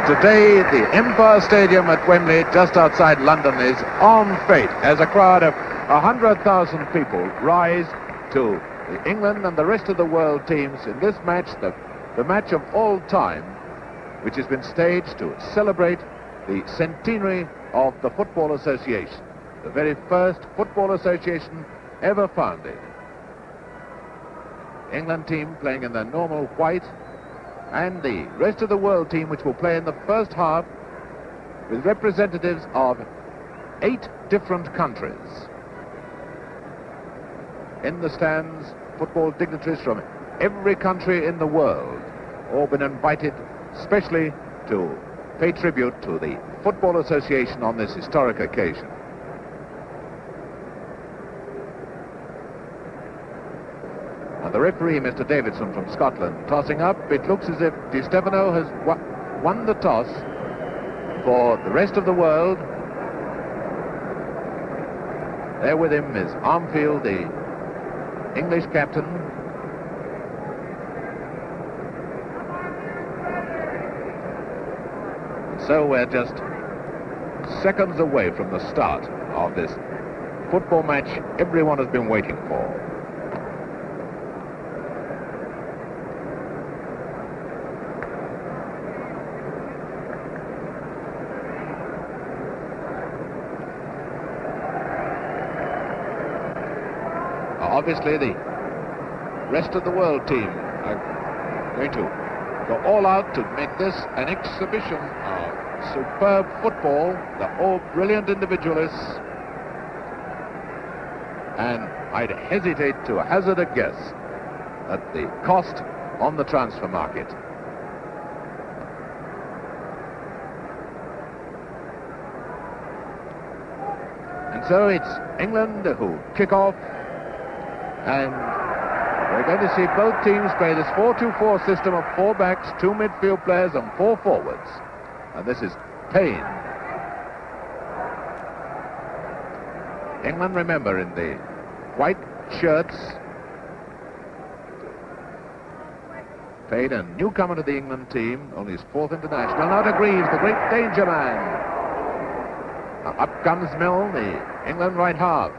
Today, the Empire Stadium at Wembley, just outside London, is on fate as a crowd of 100,000 people rise to the England and the rest of the world teams in this match, the match of all time, which has been staged to celebrate the centenary of the Football Association, the very first football association ever founded. England team playing in their normal white, and the rest of the world team, which will play in the first half with representatives of 8 different countries. In the stands, football dignitaries from every country in the world, all been invited specially to pay tribute to the Football Association on this historic occasion. And the referee, Mr. Davidson from Scotland, tossing up. It looks as if Di Stefano has won the toss for the rest of the world. There with him is Armfield, the English captain. So we're just seconds away from the start of this football match everyone has been waiting for. Obviously, the rest of the world team are going to go all out to make this an exhibition of superb football. They're all brilliant individualists, and I'd hesitate to hazard a guess at the cost on the transfer market. And so it's England who kick off. And we're going to see both teams play this 4-2-4 system of 4 backs, 2 midfield players and 4 forwards. And this is Payne. England, remember, in the white shirts. Payne, a newcomer to the England team, only his 4th international. Now to Greaves, the great danger man. Now up comes Milne, the England right half.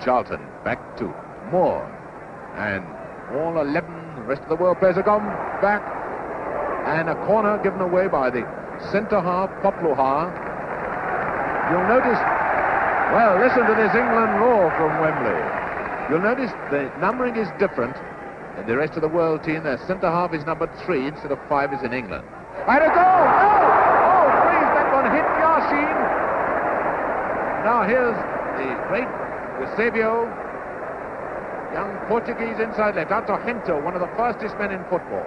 Charlton back to Moore, and all 11 the rest of the world players have gone back, and a corner given away by the centre half, Popluha. You'll notice, well, listen to this England roar from Wembley. You'll notice the numbering is different in the rest of the world team. Their centre half is numbered 3 instead of 5 is in England. And a goal! No! Oh, please, that one hit Yashin. Now here's the great Eusebio, young Portuguese inside left, out to Hento, one of the fastest men in football.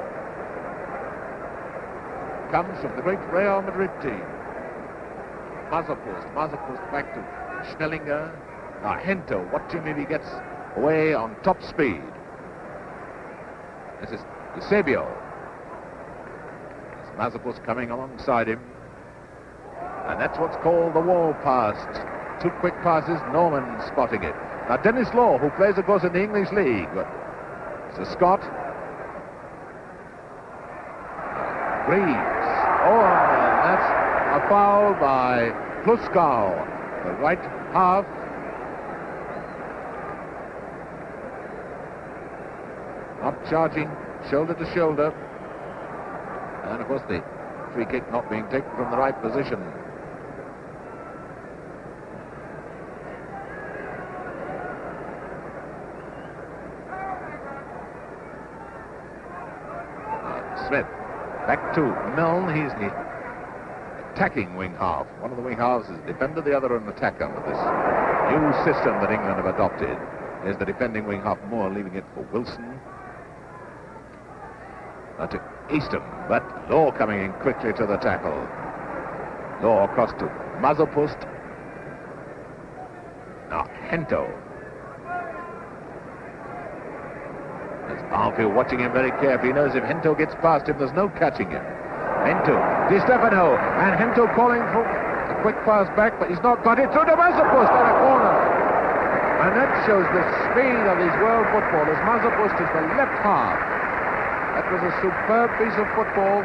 Comes from the great Real Madrid team. Mazepust back to Schnellinger. Now Hento, watch him if he gets away on top speed. This is Eusebio. There's Mazepust coming alongside him. And that's what's called the wall pass. 2 quick passes, Norman spotting it. Now Dennis Law, who plays, of course, in the English League, but it's a Scot. Greaves. Oh, and that's a foul by Pluskow, the right half. Not charging shoulder to shoulder. And, of course, the free kick not being taken from the right position. Smith, back to Milne. He's the attacking wing half. One of the wing halves is a defender, the other an attacker with this new system that England have adopted. There's the defending wing half, Moore, leaving it for Wilson. Now to Eastham, but Law coming in quickly to the tackle. Law across to Mazepust. Now Hento. Armfield watching him very carefully. He knows if Hento gets past him, there's no catching him. Hento, Di Stefano, and Hento calling for a quick pass back, but he's not got it through to Mazepust on a corner. And that shows the speed of these world footballers. Mazepust is the left half. That was a superb piece of football.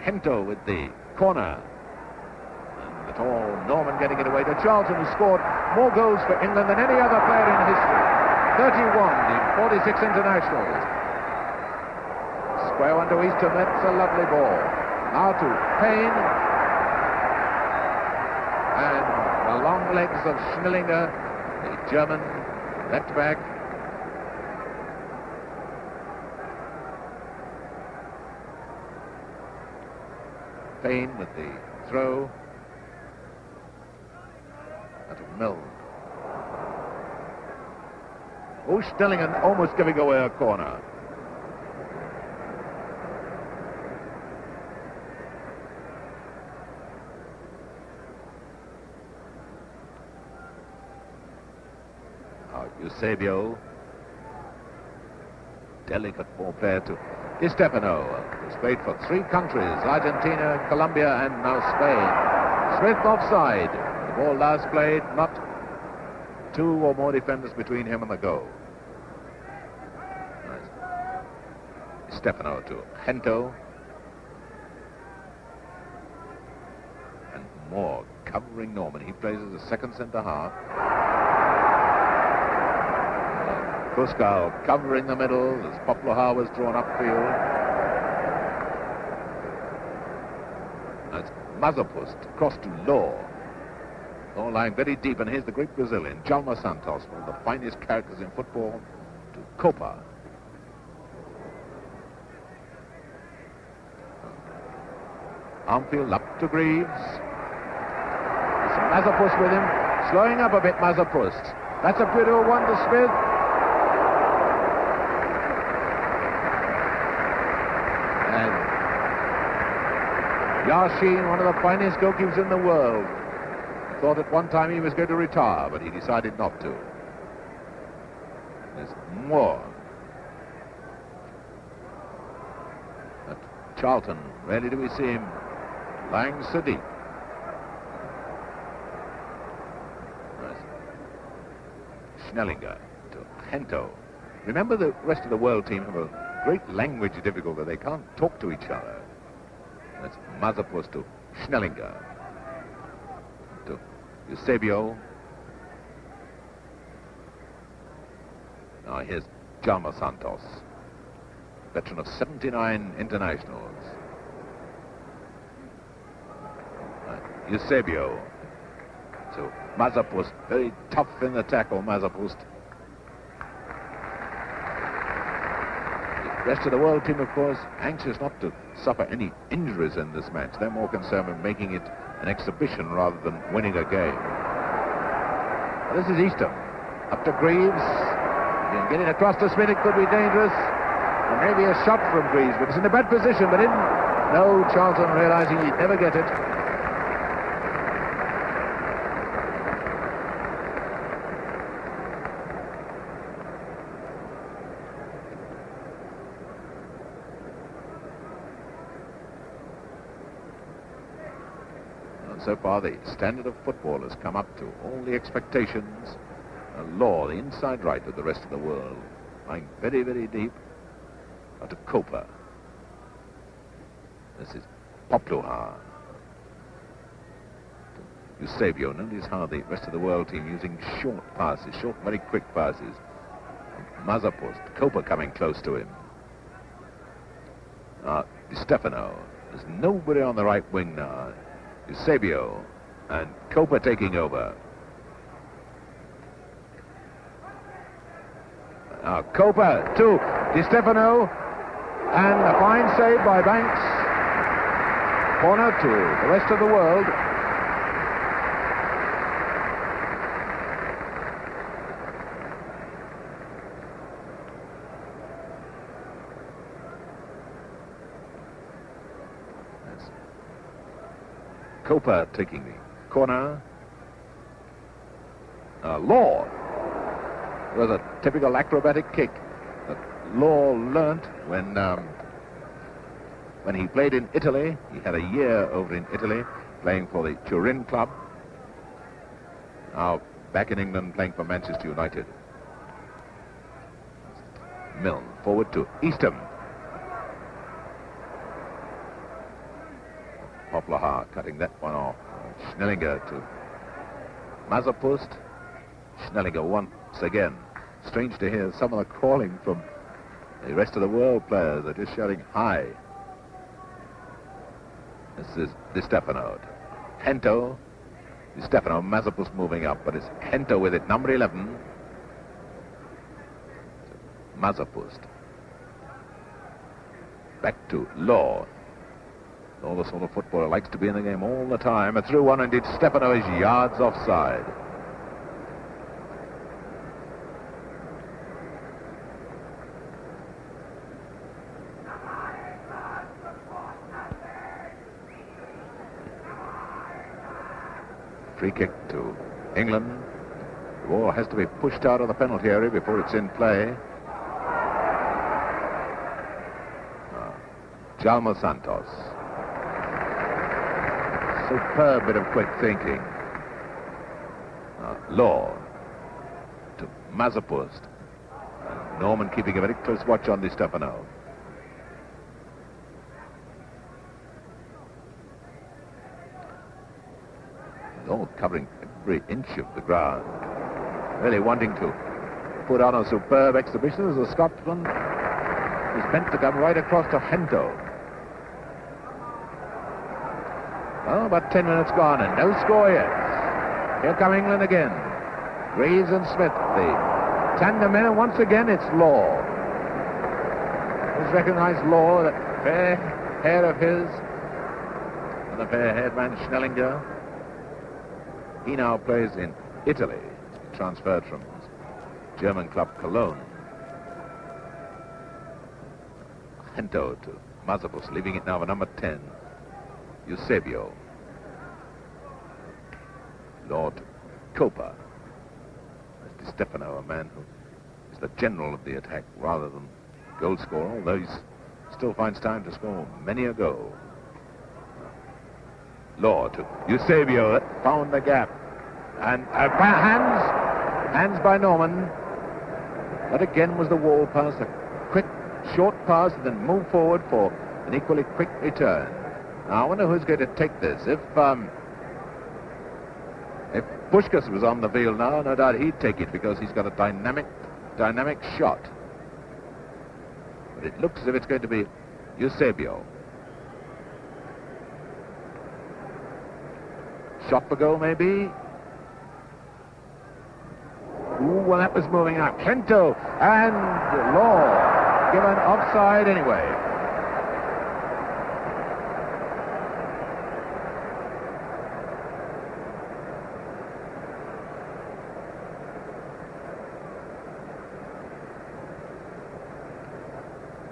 Hento with the corner. And the tall Norman getting it away to Charlton, who scored more goals for England than any other player in history. 31 in 46 internationals. Square one to Eastham, that's a lovely ball. Now to Payne. And the long legs of Schnellinger, the German left back. Payne with the throw. That of Milne. Oh, Schnellinger almost giving away a corner. Eusebio. Delicate ball player to Di Stefano, who's played for 3 countries, Argentina, Colombia, and now Spain. Smith offside. The ball last played, not 2 or more defenders between him and the goal. Nice. Di Stefano to Hento. And Moore covering Norman. He plays as a second centre half. Kuskal covering the middle as Poplar was drawn upfield. That's Mazapust across to Law. Law lying very deep, and here's the great Brazilian, Djalma Santos, one of the finest characters in football, to Copa. Armfield up to Greaves. It's Mazapust with him, slowing up a bit, Mazapust. That's a beautiful one to Smith. Yashin, one of the finest goalkeepers in the world, thought at one time he was going to retire, but he decided not to. There's Moore. At Charlton, rarely do we see him lying so deep. Schnellinger to Hento. Remember, the rest of the world team have a great language difficulty. They can't talk to each other. That's Mazapust to Schnellinger. To Eusebio. Now here's Djalma Santos, veteran of 79 internationals. Eusebio. So Mazapust, very tough in the tackle, Mazapust. The rest of the world team, of course, anxious not to suffer any injuries in this match. They're more concerned with making it an exhibition rather than winning a game. This is Eastham. Up to Greaves. Getting across to Smith, it could be dangerous. And maybe a shot from Greaves, but it's in a bad position, but in. No, Charlton realizing he'd never get it. So far, the standard of football has come up to all the expectations. Law, the inside right of the rest of the world, lying very, very deep. Out to Copa. This is Poplar. Eusebio. Notice how the rest of the world team using short passes, short, very quick passes. Mazapust, Copa coming close to him. Di Stefano. There's nobody on the right wing now. Eusebio and Copa taking over. Now Copa to Di Stefano, and a fine save by Banks. Corner to the rest of the world. Copa taking the corner. Law. It was a typical acrobatic kick that Law learnt when he played in Italy. He had a year over in Italy. playing for the Turin club. Now back in England playing for Manchester United. Milne forward to Eastham. Poplar cutting that one off. Schnellinger to Mazepust. Schnellinger once again. Strange to hear some of the calling from the rest of the world players. They're just shouting hi. This is Di Stefano. Hento. Di Stefano, Mazepust moving up, but it's Hento with it, number 11. Mazepust. Back to Law. Law, the sort of footballer, likes to be in the game all the time. A through one, and Di Stefano is yards offside. Free kick to England. The ball has to be pushed out of the penalty area before it's in play. Jalmo Santos. Superb bit of quick thinking. Law to Mazepust. Norman keeping a very close watch on Di Stefano. All covering every inch of the ground. Really wanting to put on a superb exhibition as the Scotsman is meant to come right across to Hento. Well, about 10 minutes gone and no score yet. Here come England again. Greaves and Smith, the tandem men, and once again it's Law. Let's recognize Law, that fair hair of his, and the fair-haired man Schnellinger. He now plays in Italy. He's been transferred from his German club Cologne. Hento to Mazepust, leaving it now for number 10, Eusebio. Lord Copa. Di Stefano, a man who is the general of the attack rather than goal scorer, although he still finds time to score many a goal. Law to Eusebio, that found the gap. And hands by Norman. That again was the wall pass, a quick, short pass, and then move forward for an equally quick return. Now, I wonder who's going to take this. If Puskás was on the field now, no doubt he'd take it because he's got a dynamic shot. But it looks as if it's going to be Eusebio. Shot for goal, maybe. Ooh, well, that was moving up. Hento and Law given offside anyway.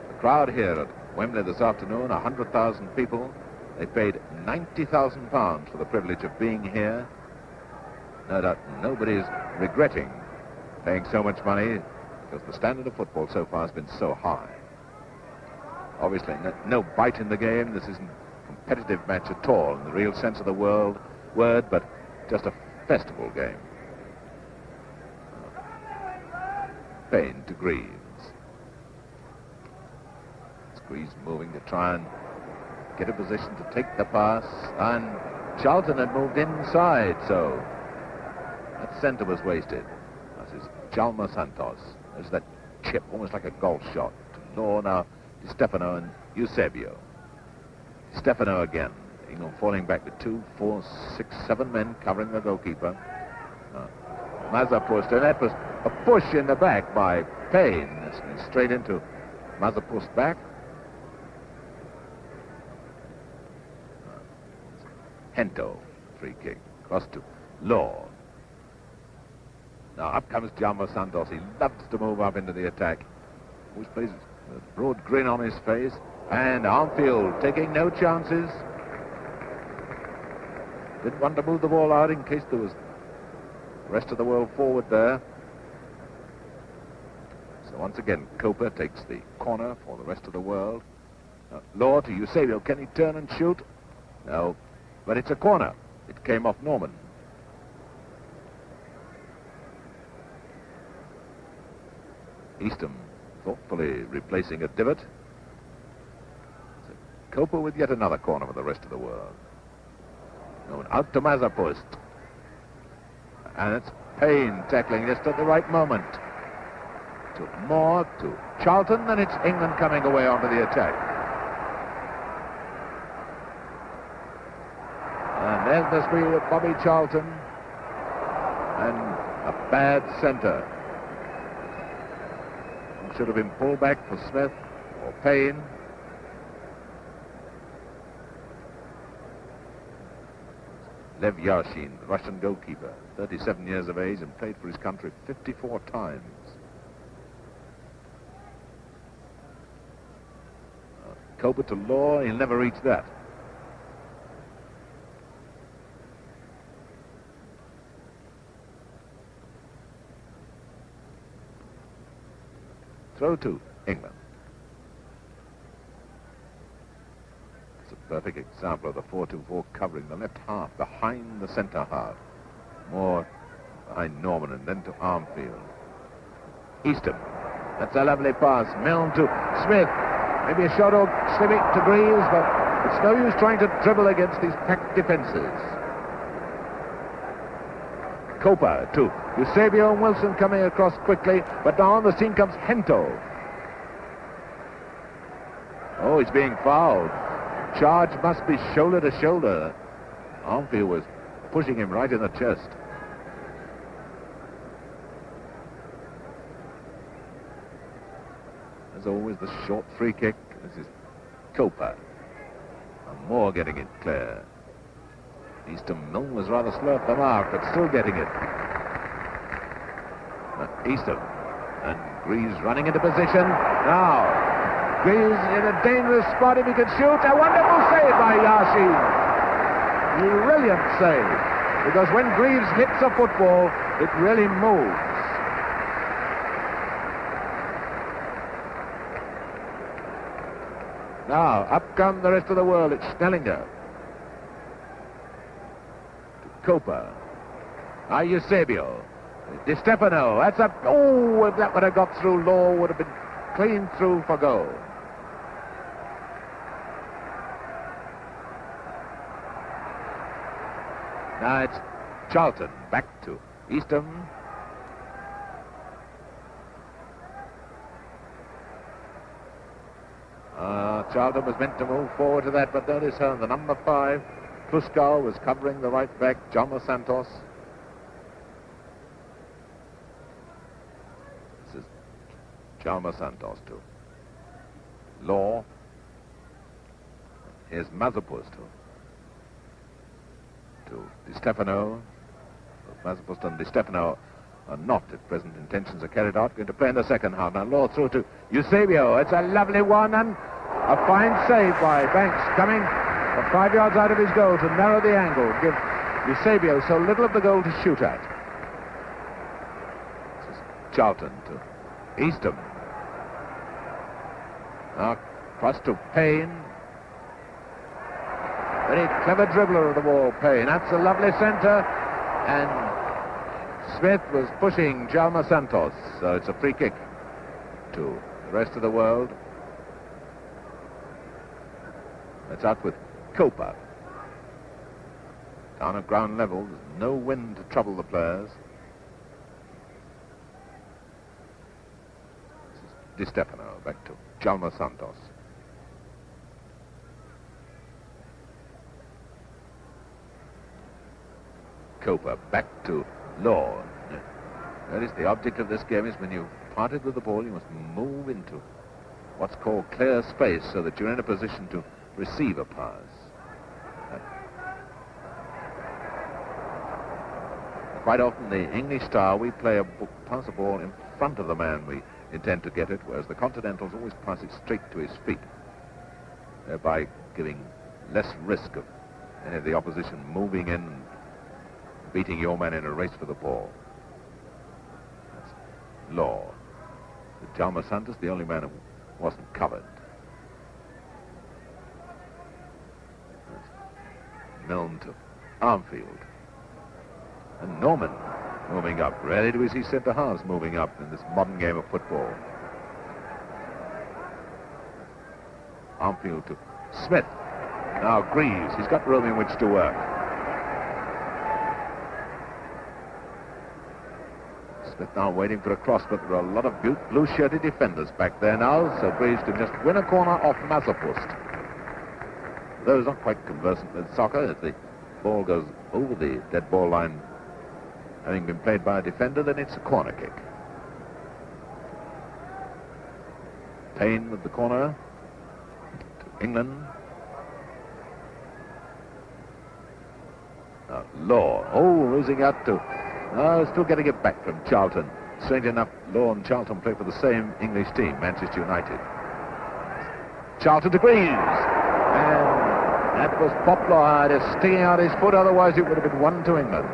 The crowd here at Wembley this afternoon, 100,000 people. They paid £90,000 for the privilege of being here. No doubt nobody's regretting paying so much money because the standard of football so far has been so high. Obviously, no bite in the game. This isn't a competitive match at all in the real sense of the word, but just a festival game. Payne to Greaves. Greaves moving to try and get a position to take the pass, and Charlton had moved inside, so that centre was wasted. That is Jalmo Santos. There's that chip, almost like a golf shot. Law now, Di Stefano and Eusebio. Di Stefano again. England falling back to 2, 4, 6, 7 men covering the goalkeeper. Mazepust, and that was a push in the back by Payne. Straight into Mazepust's back. Hento, free kick, cross to Law. Now up comes Jalmo Santos. He loves to move up into the attack. Always plays with a broad grin on his face. And Armfield taking no chances. Didn't want to move the ball out in case there was the rest of the world forward there. So once again, Copa takes the corner for the rest of the world. Law to Eusebio. Can he turn and shoot? No. but it's a corner. It came off Norman. Eastham thoughtfully replacing a divot. So Copa with yet another corner for the rest of the world. No, out to Mazzapost. And it's Payne tackling just at the right moment. To Moore, to Charlton, and it's England coming away onto the attack. And there's the speed of Bobby Charlton. And a bad centre. Should have been pulled back for Smith or Payne. Lev Yashin, the Russian goalkeeper, 37 years of age and played for his country 54 times. Copa to Law, he'll never reach that. Throw to England. It's a perfect example of the 4-2-4 covering the left half behind the centre half. More behind Norman and then to Armfield. Eastham. That's a lovely pass. Milne to Smith. Maybe a shot or slipping to Greaves, but it's no use trying to dribble against these packed defences. Copa to Eusebio and Wilson coming across quickly, but now on the scene comes Hento. Oh, he's being fouled. Charge must be shoulder to shoulder. Armfield was pushing him right in the chest. As always, the short free kick. This is Copa. And Moore getting it clear. Eastham Milne was rather slow at the mark, but still getting it. Eastham. And Greaves running into position. Now, Greaves in a dangerous spot if he can shoot. A wonderful save by Yashin. Brilliant save. Because when Greaves hits a football, it really moves. Now, up come the rest of the world. It's Snellinger. Copa. Eusebio. Di Stefano. That's a... Oh, if that would have got through, Law would have been clean through for goal. Now it's Charlton. Back to Eastham. Charlton was meant to move forward to that, but notice her, the number 5. Kluskal was covering the right back, Jalma Santos. This is Jalma Santos too. Law. Here's Mazzapost to Di Stefano. Mazzapost and Di Stefano are not, if present intentions are carried out, going to play in the second half. Now Law through to Eusebio. It's a lovely one and a fine save by Banks coming 5 yards out of his goal to narrow the angle, give Eusebio so little of the goal to shoot at. This is Charlton to Eastham. Now cross to Payne. Very clever dribbler of the ball, Payne. That's a lovely centre, and Smith was pushing Jalma Santos, so it's a free kick to the rest of the world. It's out with Copa. Down at ground level, there's no wind to trouble the players. This is Di Stefano, back to Jalma Santos. Copa, back to Law. That is the object of this game, is when you've parted with the ball, you must move into what's called clear space so that you're in a position to receive a pass. Quite often the English style, we pass a ball in front of the man we intend to get it, whereas the Continentals always pass it straight to his feet, thereby giving less risk of any of the opposition moving in and beating your man in a race for the ball. That's Law. Jalma Santos, the only man who wasn't covered. Milne to Armfield. And Norman moving up. Rarely do we see centre-halves moving up in this modern game of football. Armfield to Smith. Now Greaves. He's got room in which to work. Smith now waiting for a cross, but there are a lot of blue-shirted defenders back there now, so Greaves can just win a corner off Mazepust. Though he's not quite conversant with soccer, if the ball goes over the dead ball line, having been played by a defender, then it's a corner kick. Payne with the corner to England. Now Law, losing out to, still getting it back from Charlton. Strange enough, Law and Charlton play for the same English team, Manchester United. Charlton to Greaves, and that was Poplar just sticking out his foot, otherwise it would have been 1 to England.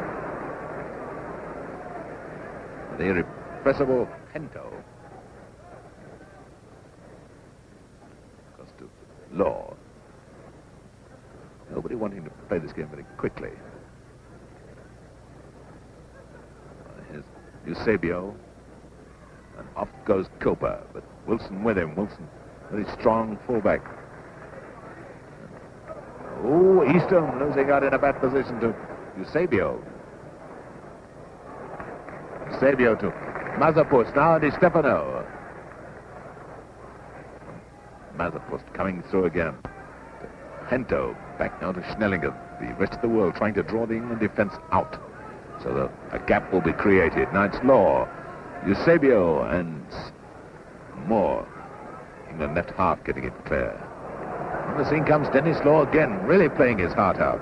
The irrepressible Hento goes to Law. Nobody wanting to play this game very quickly. Here's Eusebio, and off goes Copa, but Wilson with him. Wilson, very strong fullback. Easton losing out in a bad position to Eusebio. Eusebio to Mazepust, now Di Stefano. Mazepust coming through again. Hento back now to Schnellinger. The rest of the world trying to draw the England defence out so that a gap will be created. Now it's Law, Eusebio and Moore. England left half getting it clear. On the scene comes Dennis Law again, really playing his heart out.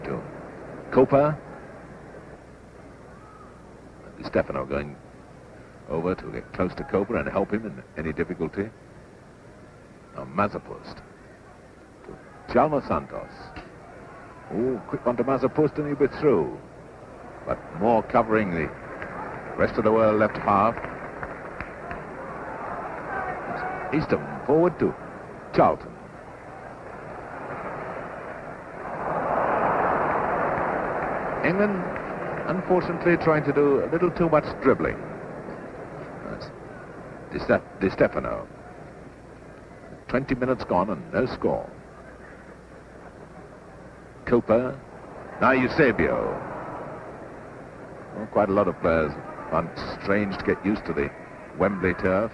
To Copa. Di Stefano going over to get close to Copa and help him in any difficulty. Now Mazepust. To Chalma Santos. Quick one to Mazepust and he'll be through. But Moore covering the rest of the world left half. Easton forward to Charlton. England, unfortunately, trying to do a little too much dribbling. That's Di Stefano. 20 minutes gone and no score. Copa. Now Eusebio. Quite a lot of players found it strange to get used to the Wembley turf.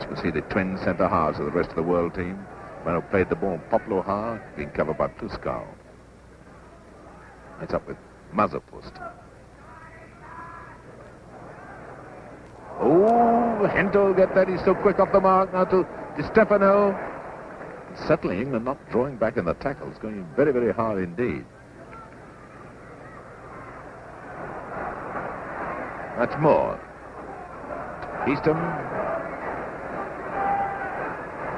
You can see the twin centre-halves of the rest of the world team. When I played the ball, Poplar being covered by Tuscal. It's up with Mazepust. Hento will get that. He's so quick off the mark. Now to Di Stefano. Certainly England not drawing back in the tackles, going very, very hard indeed. That's Moore. Easton.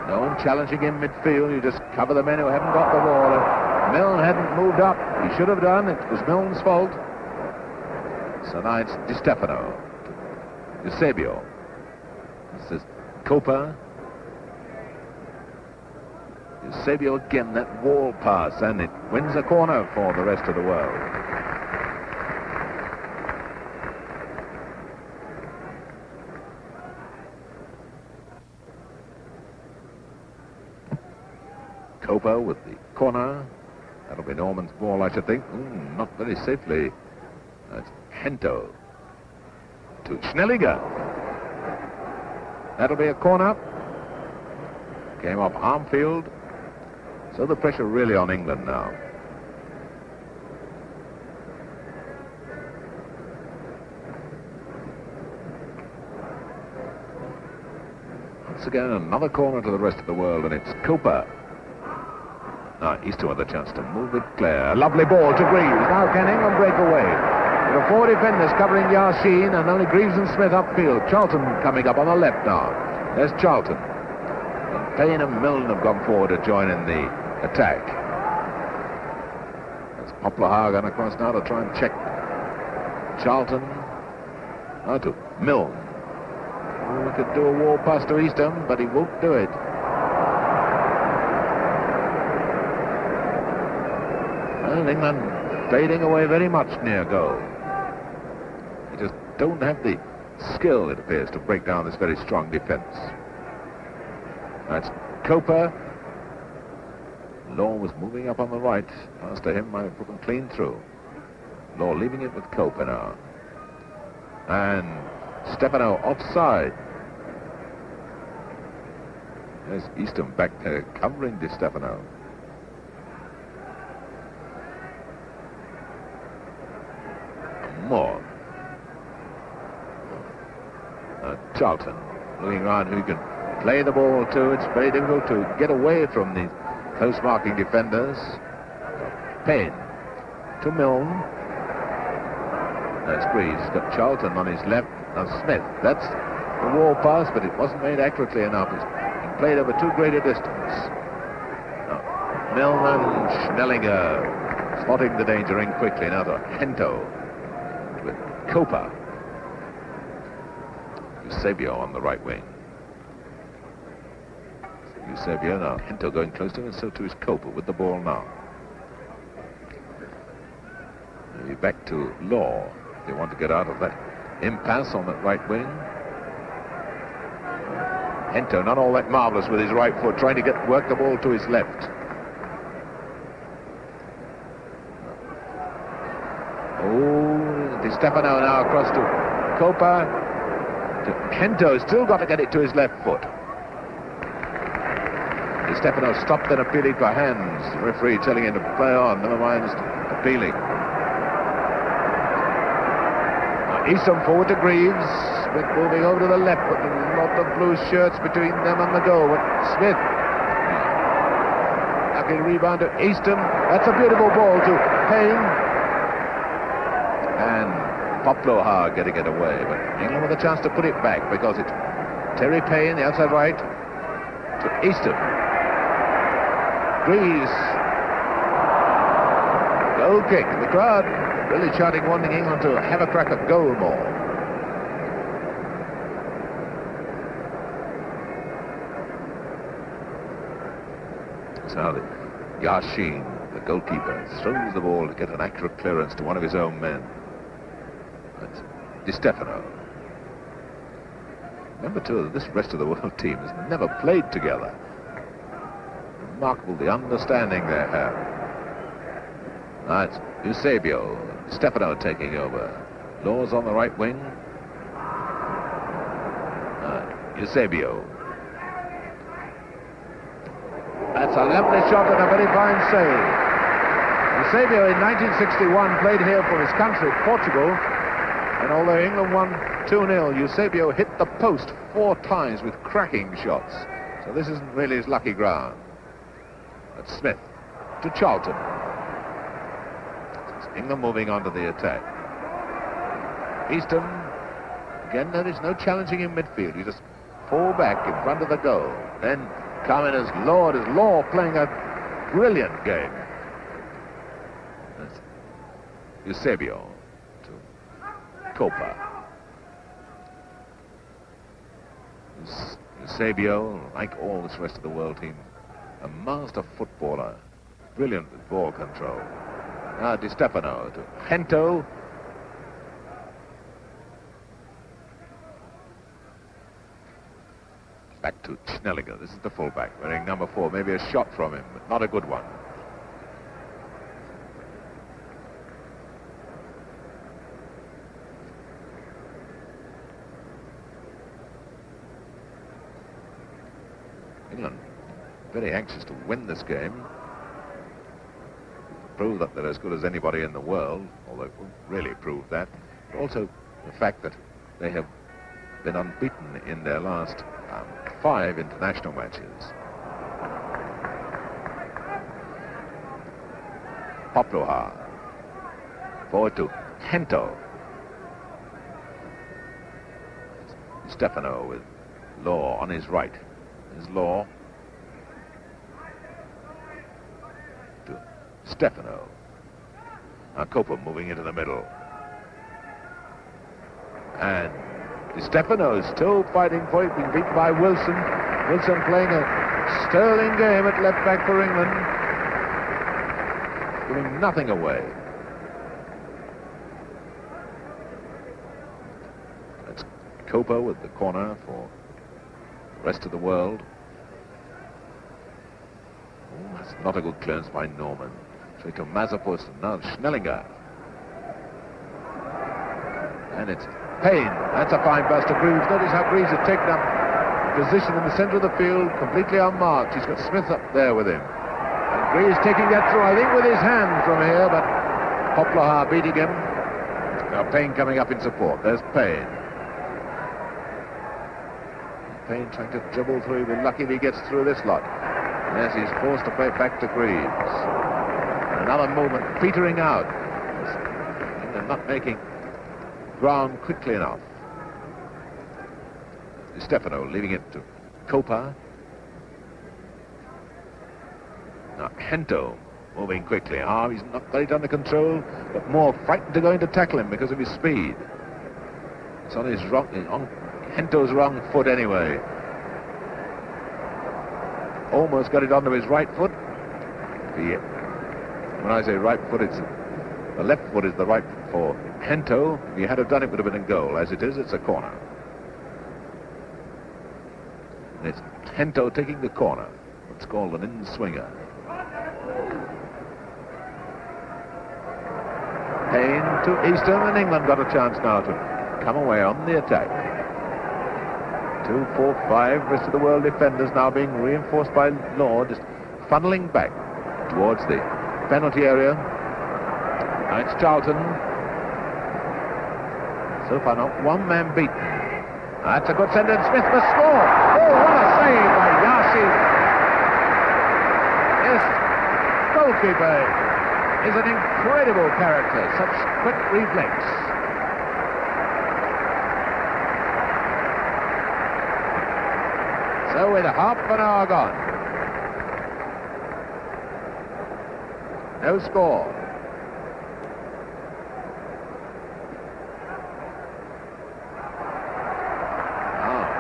No one challenging in midfield. You just cover the men who haven't got the ball. Milne hadn't moved up. He should have done. It was Milne's fault. So now it's Di Stefano. Eusebio. This is Copa. Eusebio again, that wall pass, and it wins a corner for the rest of the world. Copa with the corner. That'll be Norman's ball, I should think. Not very safely. That's Hento to Schnellinger. That'll be a corner. Came off Armfield. So the pressure really on England now. Once again, another corner to the rest of the world, and it's Copa. Now, Easton with a chance to move it clear. A lovely ball to Greaves. Now can England break away? There are 4 defenders covering Yashin, and only Greaves and Smith upfield. Charlton coming up on the left now. There's Charlton. And Payne and Milne have gone forward to join in the attack. That's Poplar going across now to try and check Charlton. Now to Milne. We could do a wall pass to Easton, but he won't do it. And England fading away very much near goal. They just don't have the skill, it appears, to break down this very strong defence. That's Coper. Law was moving up on the right. Pass to him, might have put them clean through. Law leaving it with Coper now. And Stefano offside. There's Easton back there covering Di Stefano. More. Charlton looking around who can play the ball to. It's very difficult to get away from these close marking defenders. Payne to Milne. That's Greaves. He's got Charlton on his left. Now Smith. That's the wall pass, but it wasn't made accurately enough. It's been played over too great a distance. Now, Milne and Schnellinger spotting the danger in quickly. Now to Hento with Coper. Eusebio on the right wing. Eusebio now. Hento going close to him, and so too is Coper with the ball now. Maybe back to Law. They want to get out of that impasse on that right wing. Hento not all that marvellous with his right foot, trying to work the ball to his left. Oh, Di Stefano now across to Coper. Hento still got to get it to his left foot. Di Stefano stopped then appealing for hands. The referee telling him to play on, never mind appealing. Now Easton forward to Greaves. Smith moving over to the left, but a lot of blue shirts between them and the goal. But Smith, lucky rebound to Easton. That's a beautiful ball to Payne. And Poplar getting it away, but England with a chance to put it back because it's Terry Payne, the outside right, to Easton. Greaves. Goal kick. The crowd really shouting, wanting England to have a crack at goal more. So the Yashin, the goalkeeper, throws the ball to get an accurate clearance to one of his own men. That's Di Stefano. Remember too that this rest of the world team has never played together. Remarkable the understanding they have. That's Eusebio. Stefano taking over. Law's on the right wing. Eusebio. That's a lovely shot and a very fine save. Eusebio in 1961 played here for his country, Portugal. And although England won 2-0, Eusebio hit the post 4 times with cracking shots. So this isn't really his lucky ground. That's Smith to Charlton. England moving on to the attack. Easton, again, there's no challenging in midfield. You just fall back in front of the goal. Then come in as Law playing a brilliant game. That's Eusebio. Coper. Eusebio, like all this rest of the world team, a master footballer, brilliant with ball control. Now Di Stefano to Hento. Back to Schnellinger. This is the fullback wearing number 4. Maybe a shot from him, but not a good one. England very anxious to win this game, prove that they're as good as anybody in the world, although it won't really prove that, but also the fact that they have been unbeaten in their last 5 international matches. Poplar forward to Hento. Stefano with Law on his right. There's Law to Stefano. Now Coper moving into the middle. And Stefano is still fighting for it, being beaten by Wilson. Wilson playing a sterling game at left back for England. giving nothing away. That's Copa with the corner for the rest of the world. Oh, that's not a good clearance by Norman. Straight to Mazepust, and now Schnellinger. And it's Payne. That's a fine pass to Greaves. Notice how Greaves has taken up position in the centre of the field, completely unmarked. He's got Smith up there with him. And Greaves taking that through, I think, with his hand from here, but Poplar beating him. Now Payne coming up in support. There's Payne. Payne trying to dribble through. He'll be lucky if he gets through this lot. Yes, he's forced to play it back to Greaves. And another movement, petering out. They're not making ground quickly enough. Stefano leaving it to Copa. Now Hento moving quickly. He's not got it under control, but more frightened to go in to tackle him because of his speed. It's on his wrong, on Hento's wrong foot anyway. Almost got it onto his right foot. When I say right foot, it's the left foot is the right foot for Hento. If he had have done it, would have been a goal. As it is, it's a corner. And it's Hento taking the corner. It's called an in-swinger. Payne to Eastham, and England got a chance now to come away on the attack. 2, 4, 5 rest of the world defenders now being reinforced by Law, just funneling back towards the penalty area. Now it's Charlton. So far not one man beaten. That's a good send, and Smith must score. Oh, what a save by Yasin. This goalkeeper is an incredible character, such quick reflex. So with half an hour gone, no score.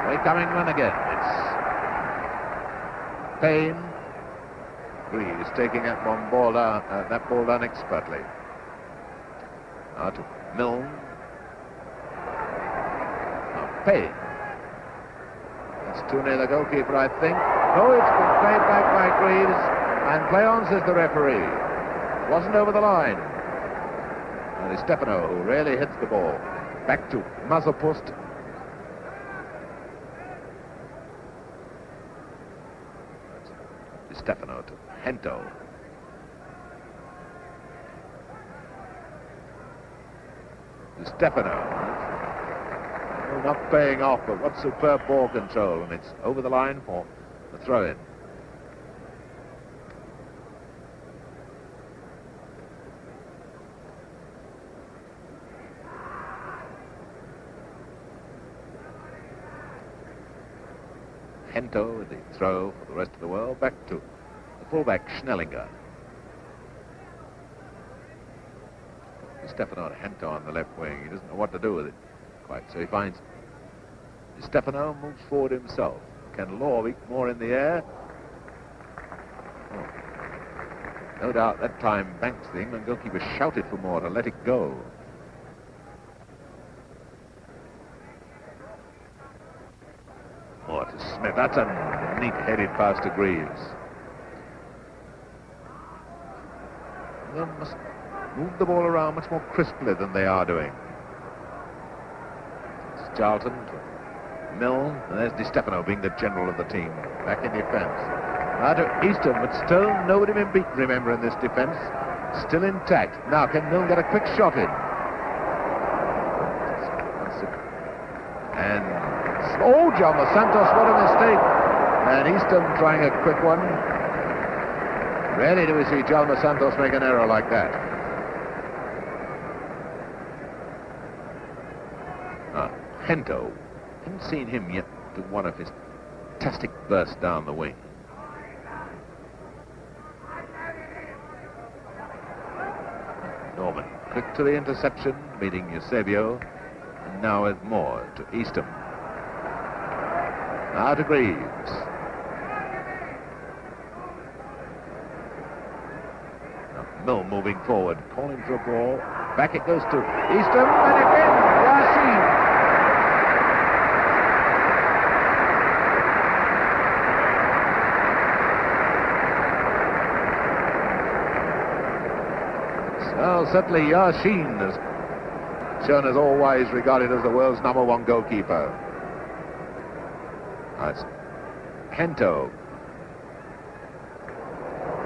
They come England again. It's Payne. Greaves taking that ball down expertly. Now to Milne. Now Payne. That's too near the goalkeeper, I think. No, it's been played back by Greaves, and play on, says the referee. Wasn't over the line. And it's Stefano who really hits the ball. Back to Mazepust. Stefano to Hento. Stefano. Oh, not paying off, but what superb ball control, and it's over the line for the throw-in. Hento with the throw for the rest of the world, back to the fullback Schnellinger. Stefano and Hento on the left wing. He doesn't know what to do with it quite, so he finds Stefano moves forward himself. Can Law be more in the air? Oh. No doubt that time Banks, the England goalkeeper, shouted for more to let it go. Oh, to Smith. That's a neat-headed pass to Greaves. They must move the ball around much more crisply than they are doing. It's Charlton to Milne, and there's Di Stefano being the general of the team, back in defence. Now to Eastham, but still nobody been beaten, remember, in this defence. Still intact. Now can Milne get a quick shot in? And oh, John Dos Santos, what a mistake. And Eastham trying a quick one. Rarely do we see John Dos Santos make an error like that. Hento. Haven't seen him yet do one of his fantastic bursts down the wing. Norman, quick to the interception, meeting Eusebio. And now with Moore to Eastham. Now to Greaves. Now Mill moving forward, calling for a ball. Back it goes to Eastham, and again, Yasin. Well, certainly Yasin has shown as always regarded as the world's #1 goalkeeper. That's Hento.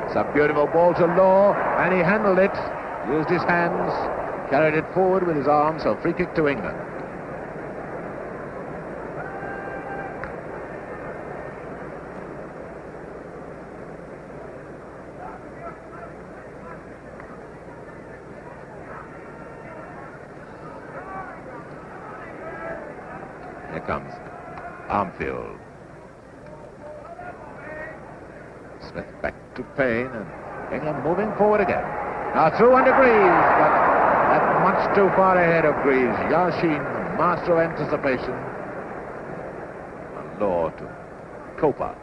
It's a beautiful ball to Law, and he handled it, used his hands, carried it forward with his arms, so free kick to England. Here comes Armfield. Smith back to Payne, and England moving forward again. Now through under Greaves, but that's much too far ahead of Greaves. Yasin, master of anticipation. And Law to Copa.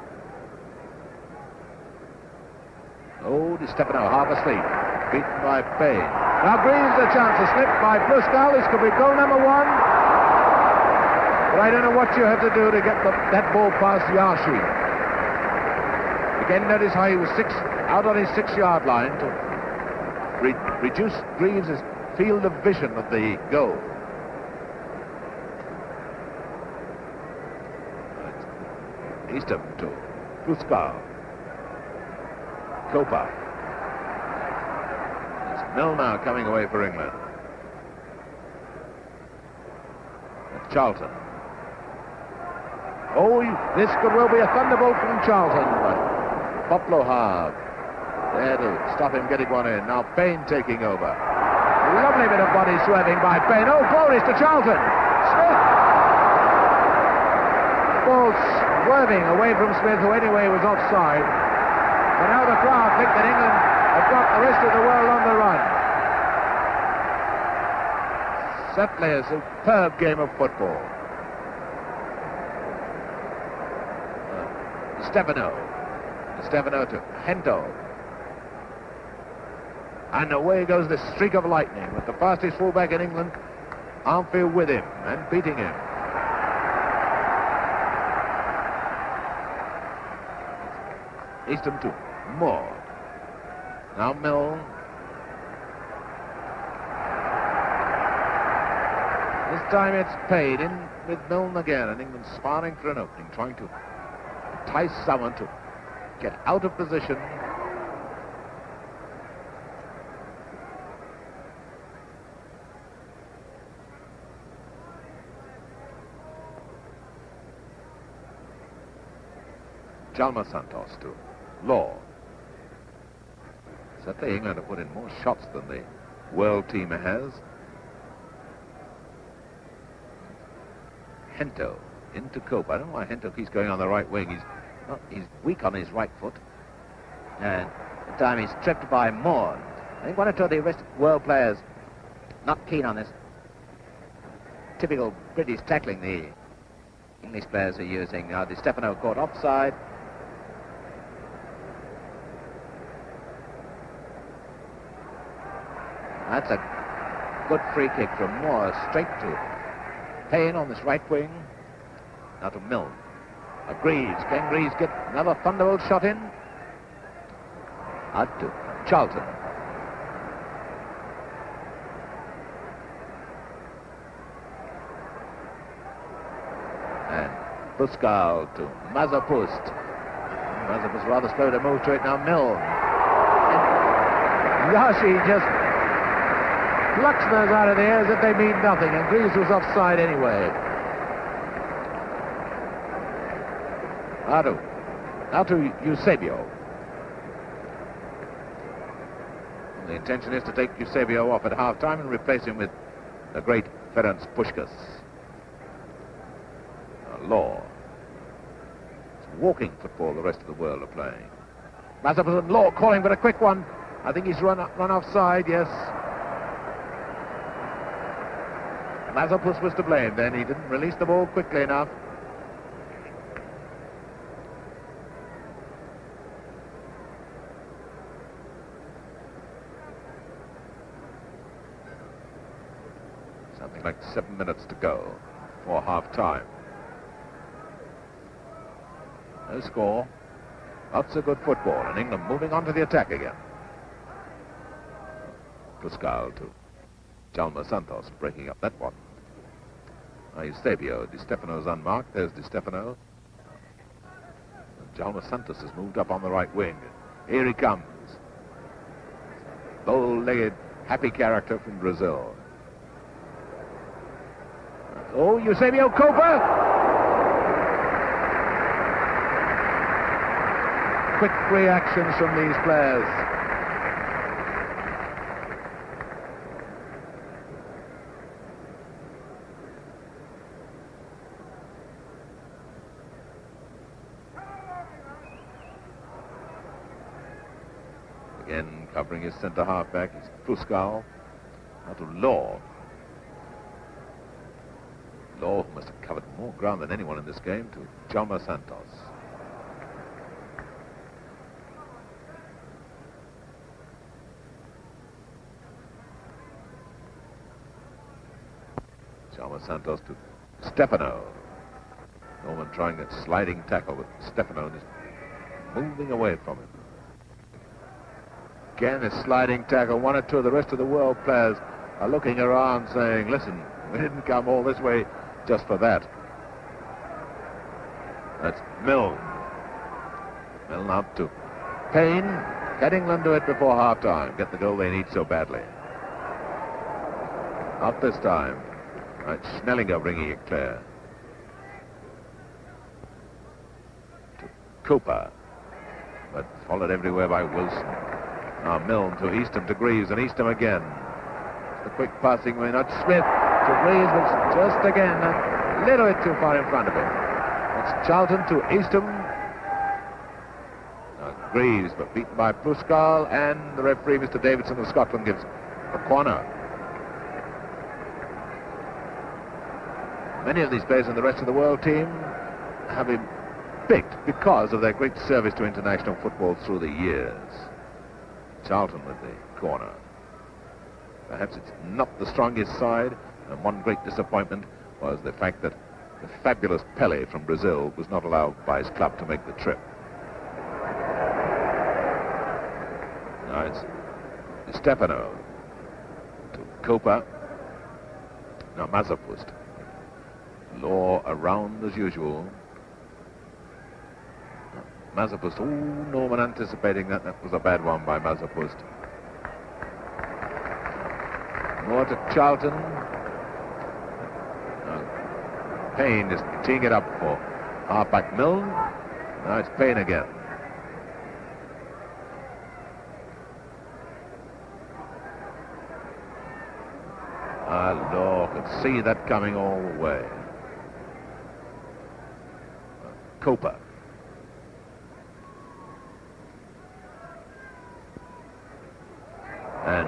Oh, Di Stefano half asleep, beaten by Payne. Now Greaves a chance to slip by Pluskal. This could be goal #1. But I don't know what you have to do to get that ball past Yasin. Again, notice how he was out on his 6-yard line to reduce Greaves' field of vision of the goal. Eastham to Pluskal. Copa. It's Mill now coming away for England. Charlton. Oh, this could well be a thunderbolt from Charlton, but Poplohar there to stop him getting one in. Now Payne taking over. Lovely bit of body swerving by Payne. Oh, bonus to Charlton. Smith. Ball swerving away from Smith, who anyway was offside. And now the crowd think that England have got the rest of the world on the run. Certainly a superb game of football. Stefano to Hento. And away goes the streak of lightning with the fastest fullback in England, Armfield with him and beating him. Eastham to Moore. Now Mill. This time it's Payne in with Milne again, and England sparring for an opening, trying to entice someone to get out of position. Jalma Santos to Law. Certainly England have put in more shots than the world team has. Hento into Cope. I don't know why Hento keeps going on the right wing. He's weak on his right foot. And the time he's tripped by Moore. I think one or two of the rest world players not keen on this typical British tackling the English players are using. Now Di Stefano caught offside. That's a good free kick from Moore straight to Payne on this right wing. Now to Milne. Greaves. Can Greaves get another thunderbolt shot in? Out to Charlton. And Pluskal to Mazapust. Mazapust rather slow to move to it. Now Milne. Yasin just plucks those out of the air as if they mean nothing, and Greaves was offside anyway. Now to Eusebio. The intention is to take Eusebio off at half-time and replace him with the great Ferenc Puskas. Law. It's walking football the rest of the world are playing. Mazepin and Law calling for a quick one. I think he's run offside, yes. Mazepin was to blame then. He didn't release the ball quickly enough. Something like 7 minutes to go for half-time. No score. Lots of good football, and England moving on to the attack again. Pascal to Chalmers Santos, breaking up that one. Eusebio, Di Stefano's unmarked. There's Di Stefano. Chalmers Santos has moved up on the right wing. Here he comes. Bow-legged, happy character from Brazil. Oh, Eusebio Copa! Quick reactions from these players. Again, covering his centre half-back is Pascal. Out to Law. Law, who must have covered more ground than anyone in this game, to Chalmers Santos. Chalmers Santos to Stefano. Norman trying that sliding tackle with Stefano just moving away from him. Again, a sliding tackle. One or two of the rest of the world players are looking around saying, listen, we didn't come all this way just for that. That's Milne. Milne out to Payne. Get England to it before half-time. Get the goal they need so badly. Not this time. Right, Schnellinger bringing it clear. To Cooper. But followed everywhere by Wilson. Now Milne to Eastham to Greaves, and Eastham again. The quick passing way, not Smith to Greaves, but just again a little bit too far in front of him. It's Charlton to Eastham. Now Greaves, but beaten by Pascal, and the referee, Mr. Davidson of Scotland, gives a corner. Many of these players in the rest of the world team have been picked because of their great service to international football through the years. Charlton with the corner. Perhaps it's not the strongest side, and one great disappointment was the fact that the fabulous Pele from Brazil was not allowed by his club to make the trip. Now it's Stefano to Cooper. Now Mazapust. Law around as usual. Mazapust. Oh, Norman anticipating that. That was a bad one by Mazapust. More to Charlton. Payne is teeing it up for halfback Milne. Now it's Payne again. Law could see that coming all the way. Cooper. And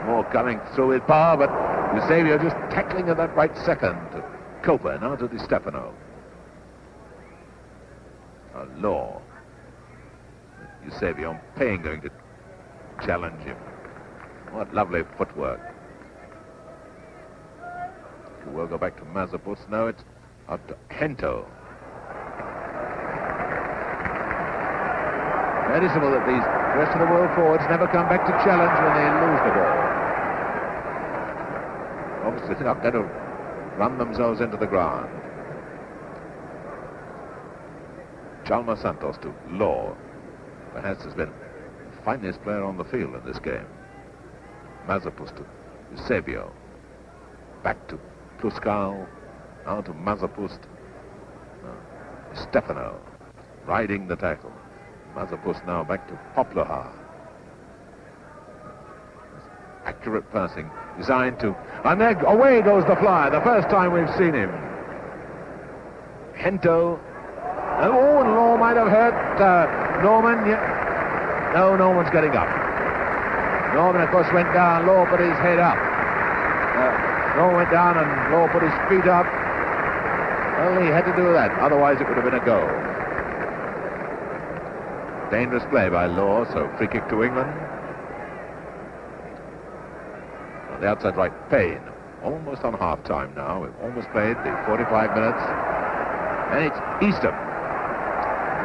more coming through with power, but Eusebio just tackling at that right second. Cooper, now to Di Stefano. Law. Eusebio, Payne going to challenge him. What lovely footwork. We'll go back to Mazapus. Now it's up to Hento. Noticeable that these rest of the world forwards never come back to challenge when they lose the ball. Obviously they're not going to run themselves into the ground. Chalmers Santos to Law. Perhaps has been the finest player on the field in this game. Mazapus to Eusebio. Back to Pascal. Now to Mazapust. Stefano riding the tackle. Mazapust now back to Poplar. Accurate passing designed to, and there, away goes the flyer, the first time we've seen him. Hento, and Law might have hurt Norman. Yeah. No, Norman's getting up. Norman, of course, went down. Law put his head up. Norman went down and Law put his feet up. Well, he had to do that, otherwise it would have been a goal. Dangerous play by Law, so free kick to England. On the outside right, Payne. almost on half-time now. We've almost played the 45 minutes. And it's Eastham.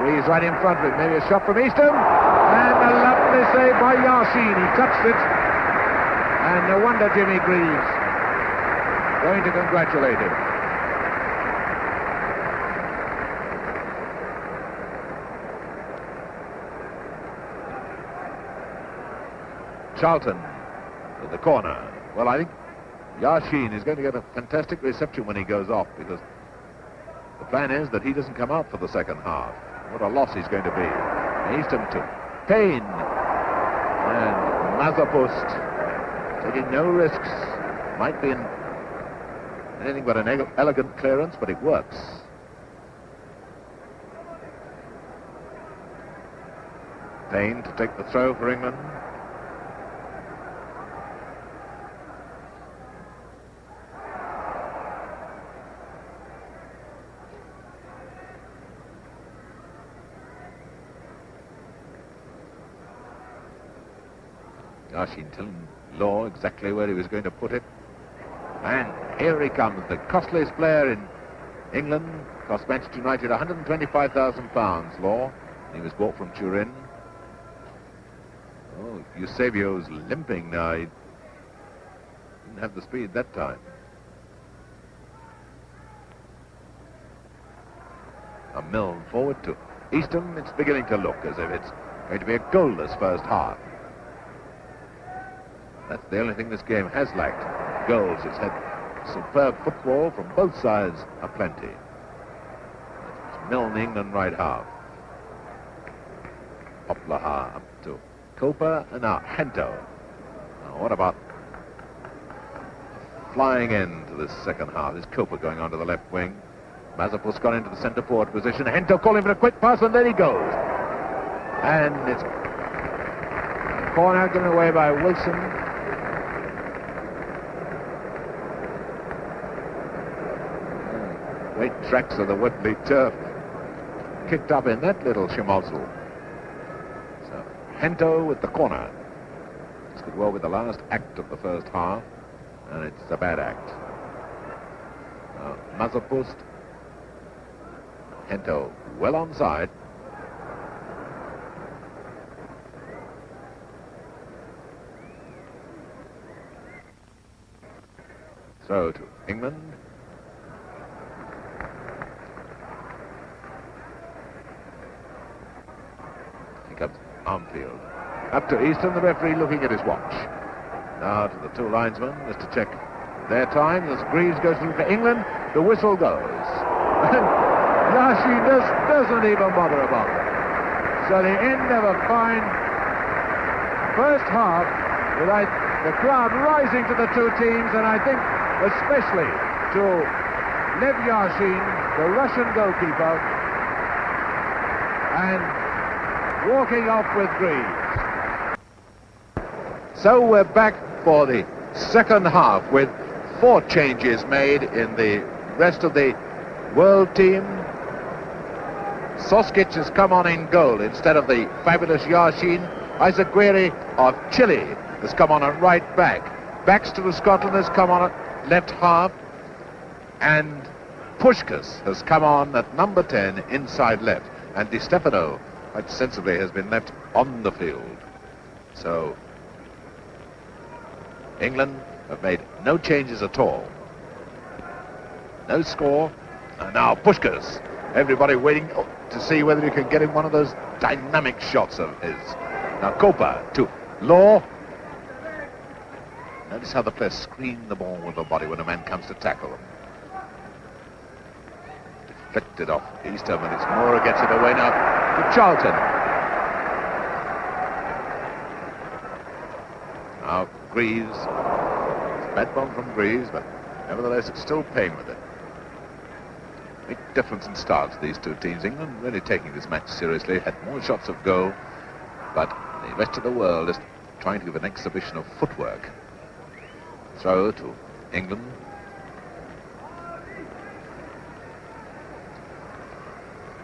Greaves right in front of him. Maybe a shot from Eastham. And a lovely save by Yashin. He touched it. And no wonder Jimmy Greaves going to congratulate him. Charlton to the corner. Well, I think Yashin is going to get a fantastic reception when he goes off, because the plan is that he doesn't come out for the second half. What a loss he's going to be. Eastham to Payne. And Mazapust taking no risks. Might be in anything but an elegant clearance, but it works. Payne to take the throw for England. Yashin telling Law exactly where he was going to put it. And here he comes, the costliest player in England. Cost Manchester United £125,000, Law. He was bought from Turin. Oh, Eusebio's limping now. He didn't have the speed that time. A Milne forward to Eastham. It's beginning to look as if it's going to be a goalless first half. That's the only thing this game has lacked. Goals. It's had superb football from both sides aplenty. It's Milne, England right half. Oplaha up to Copa, and now Hento. Now what about flying into this second half? Is Copa going on to the left wing? Mazapus gone into the centre forward position. Hento calling for a quick pass, and there he goes. And it's a corner given away by Wilson. Great tracks of the Wembley turf kicked up in that little schmozzle. So Hento with the corner. This could well be the last act of the first half, and it's a bad act. Mazapust. Hento well onside. Throw to England. Here comes Armfield. Up to Eastham, the referee looking at his watch. Now to the two linesmen, just to check their time. As Greaves goes through for England, the whistle goes. Yashin doesn't even bother about it. So the end of a fine first half, with the crowd rising to the two teams, and I think especially to Lev Yashin, the Russian goalkeeper, and walking off with Greaves. So we're back for the second half with 4 changes made in the rest of the world team. Soskic has come on in goal instead of the fabulous Yashin. Izaguirre of Chile has come on at right back. Baxter of Scotland has come on at left half. And Puskás has come on at number 10 inside left. And Di Stefano, quite sensibly, has been left on the field. So England have made no changes at all. No score. And now Puskás. Everybody waiting to see whether he can get in one of those dynamic shots of his. Now Copa to Law. Notice how the players screen the ball with the body when a man comes to tackle them. Deflected off Eastham, and it's Moore gets it away now to Charlton. Now Greaves. It's a bad bomb from Greaves, but nevertheless it's still Payne with it. Big difference in starts, these two teams. England really taking this match seriously, had more shots of goal, but the rest of the world is trying to give an exhibition of footwork. Throw to England.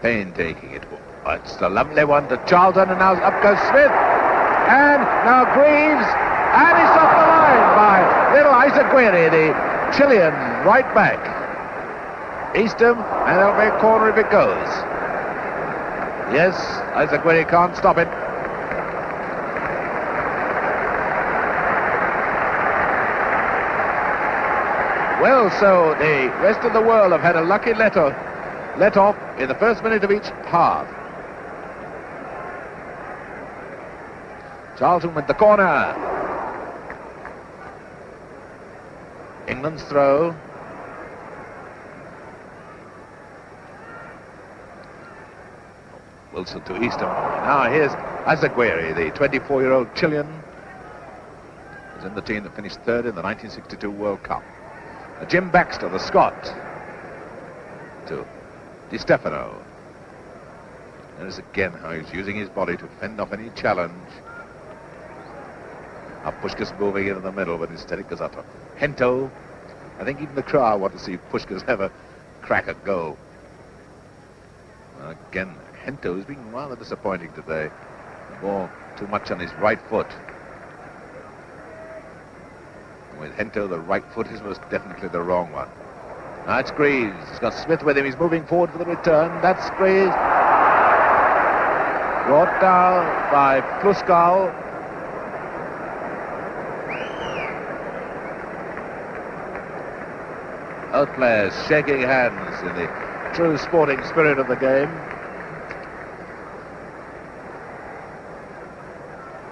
Payne taking it. Oh, it's a lovely one to Charlton, and now up goes Smith. And now Greaves, and it's off the line by little Izaguirre, the Chilean right back. Eastham, and that'll be a corner if it goes. Yes, Isaguirre can't stop it. Well, so the rest of the world have had a lucky let off in the first minute of each half. Charlton with the corner. England's throw. Wilson to Eastham. Now here's Isaguirre, the 24-year-old Chilean. He's in the team that finished third in the 1962 World Cup. Jim Baxter, the Scot, to Di Stefano. Notice again how he's using his body to fend off any challenge. Now Puskás moving into the middle, but instead it goes out to Hento. I think even the crowd want to see Puskás have a crack at goal. Again, Hento has been rather disappointing today. The ball too much on his right foot. With Hento, the right foot is most definitely the wrong one. Now it's Greaves. He's got Smith with him. He's moving forward for the return. That's Greaves. Brought down by Pluskal. Both players shaking hands in the true sporting spirit of the game.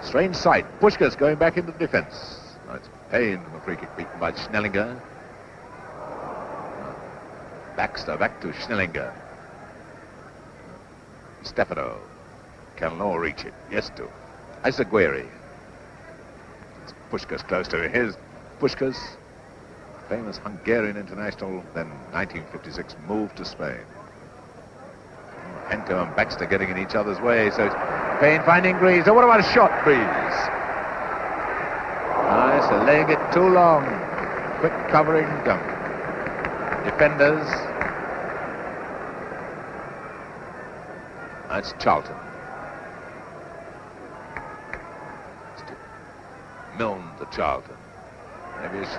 Strange sight. Puskás going back into the defence. Now it's Payne from a free kick beaten by Schnellinger. Baxter back to Schnellinger. Stefano. Can Law reach it? Yes to Isaguirre. It's Puskás close to him. Here's Puskás, famous Hungarian international, then 1956 moved to Spain. Hento and Baxter getting in each other's way, so it's Payne finding Greaves. Oh, what about a shot, Greaves? Nice, laying it too long. Quick covering defenders. That's Charlton. Milne to Charlton. Maybe it's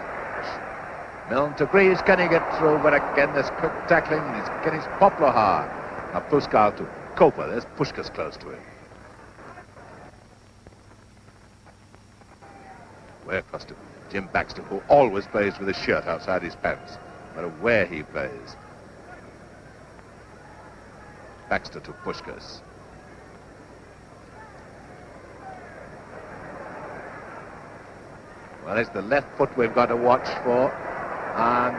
Milne to Greaves. Can he get through? But again, there's quick tackling. He's Poplar hard. Now Pluskal to Koper. There's Puskás close to him. Way across to Jim Baxter, who always plays with his shirt outside his pants, no matter where he plays. Baxter to Puskás. Well, it's the left foot we've got to watch for, and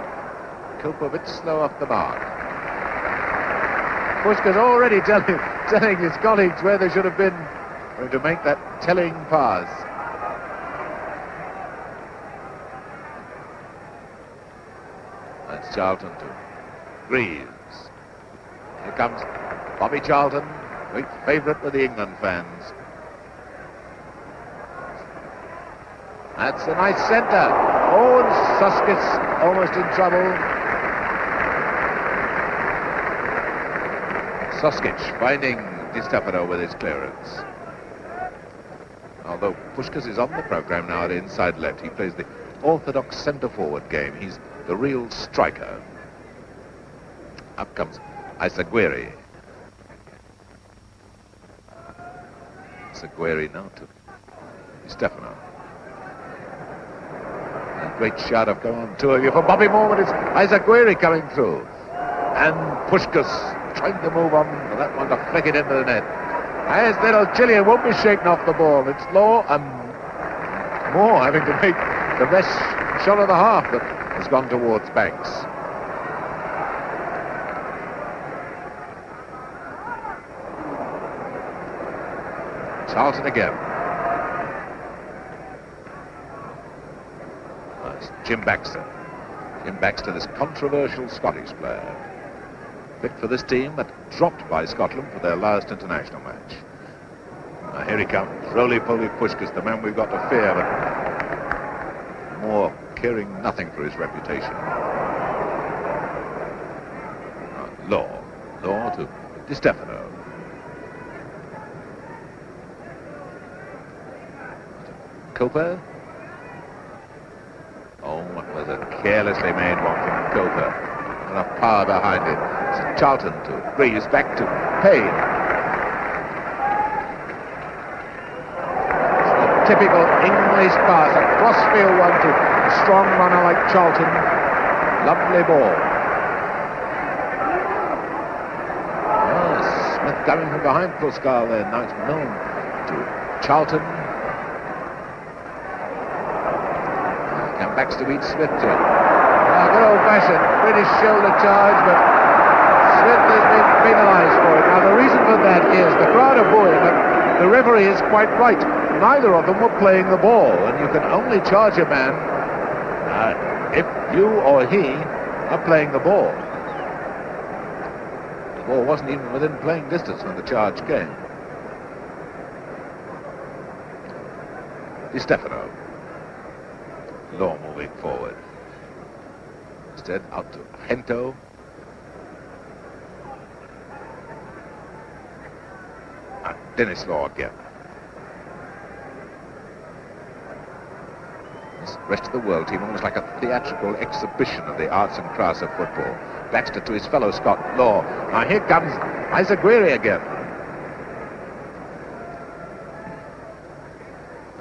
Koper a bit slow off the mark. Puskás already telling his colleagues where they should have been to make that telling pass. That's Charlton to Greaves. Here comes Bobby Charlton, great favourite with the England fans. That's a nice centre. Oh, and Suskis almost in trouble. Suskic finding Di Stefano with his clearance. Although Puskás is on the programme now at inside left, he plays the orthodox centre-forward game. He's the real striker. Up comes Isaguirre. Isaguirre now to Di Stefano. A great shout of "come on, two of you" for Bobby Moore, but it's Isaguirre coming through. And Puskás trying to move on for that one to flick it into the net. As little Chilean won't be shaken off the ball. It's Law and Moore having to make the best shot of the half that has gone towards Banks. Charlton again. That's Jim Baxter. Jim Baxter, this controversial Scottish player. Fit for this team, but dropped by Scotland for their last international match. Now here he comes, roly-poly Puskás, the man we've got to fear, but Moore caring nothing for his reputation. Law to Di Stefano. Koper. Oh, what was a carelessly made one from Coker. Enough power behind it. It's Charlton to Greaves, back to Payne. It's a typical English pass, a crossfield one to a strong runner like Charlton. Lovely ball. Smith coming from behind Puskar there. Now it's Milne to Charlton. And Baxter beats Smith to it. Good old-fashioned British shoulder charge, but Smith has been penalised for it. Now the reason for that is the crowd are booing, but the referee is quite right. Neither of them were playing the ball, and you can only charge a man if you or he are playing the ball. The ball wasn't even within playing distance when the charge came. Di Stefano. Law moving forward. Instead, out to Hento. And Dennis Law again. This rest of the world team almost like a theatrical exhibition of the arts and crafts of football. Baxter to his fellow Scot, Law. Now here comes Isaguirre again.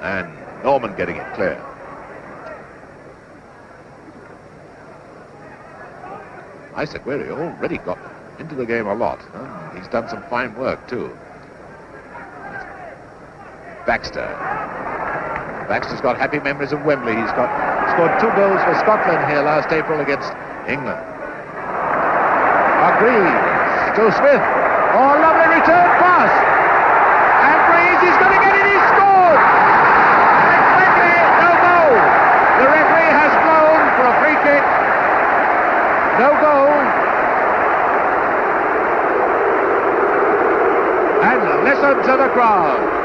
And Norman getting it clear. Isaguirre already got into the game a lot. He's done some fine work too. Baxter. Baxter's got happy memories of Wembley. He's scored 2 goals for Scotland here last April against England. Greaves to Smith. Oh, lovely return pass. And Greaves is going to get it. He scored. And quickly, no goal. The referee has blown for a free kick. No goal. And listen to the crowd.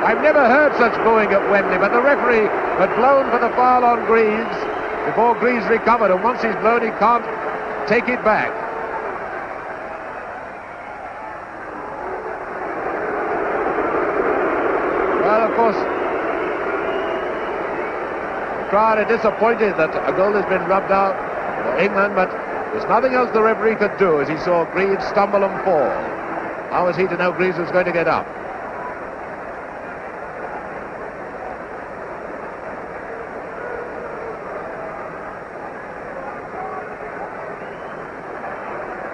I've never heard such booing at Wembley, but the referee had blown for the foul on Greaves before Greaves recovered, and once he's blown, he can't take it back. Well, of course, the crowd are disappointed that a goal has been rubbed out for England, but there's nothing else the referee could do as he saw Greaves stumble and fall. How was he to know Greaves was going to get up?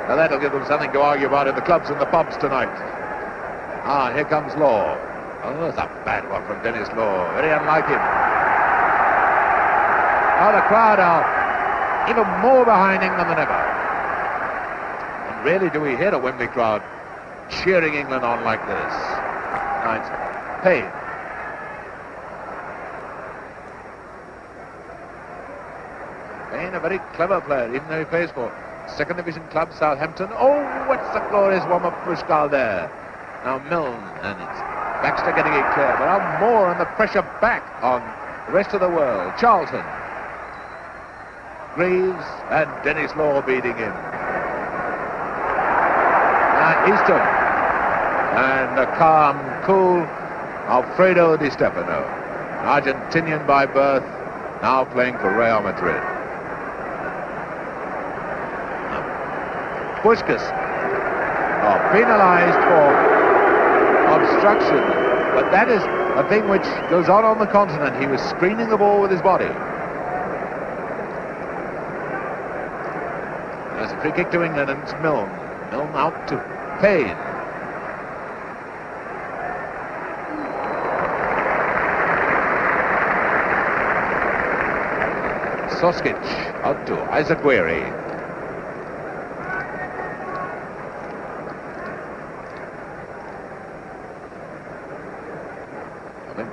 Now that'll give them something to argue about in the clubs and the pubs tonight. Here comes Law. Oh, that's a bad one from Dennis Law. Very unlike him. The crowd are even more behind England than ever. And rarely do we hear a Wembley crowd cheering England on like this. Now it's Payne. Payne, a very clever player, even though he plays for second division club Southampton. Oh, what's the glorious warm-up Puskar there. Now Milne, and it's Baxter getting it clear. But now Moore and the pressure back on the rest of the world. Charlton. Greaves and Dennis Law beating him. And Easton. And a calm, cool Alfredo Di Stefano. Argentinian by birth, now playing for Real Madrid. Puskás penalised for obstruction, but that is a thing which goes on the continent. He was screening the ball with his body. There's a free kick to England, and it's Milne. Milne out to Payne. Soskic out to Isaguirre.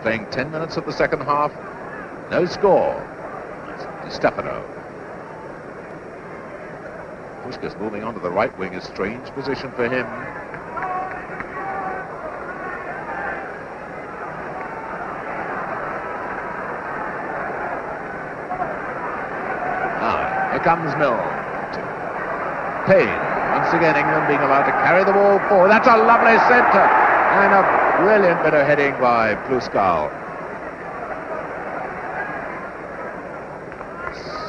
Playing 10 minutes of the second half. No score. Di Stefano. Puskás moving on to the right wing, a strange position for him. Here comes Milne. Payne. Once once again England being allowed to carry the ball forward. That's a lovely centre and a brilliant bit of heading by Pluskal.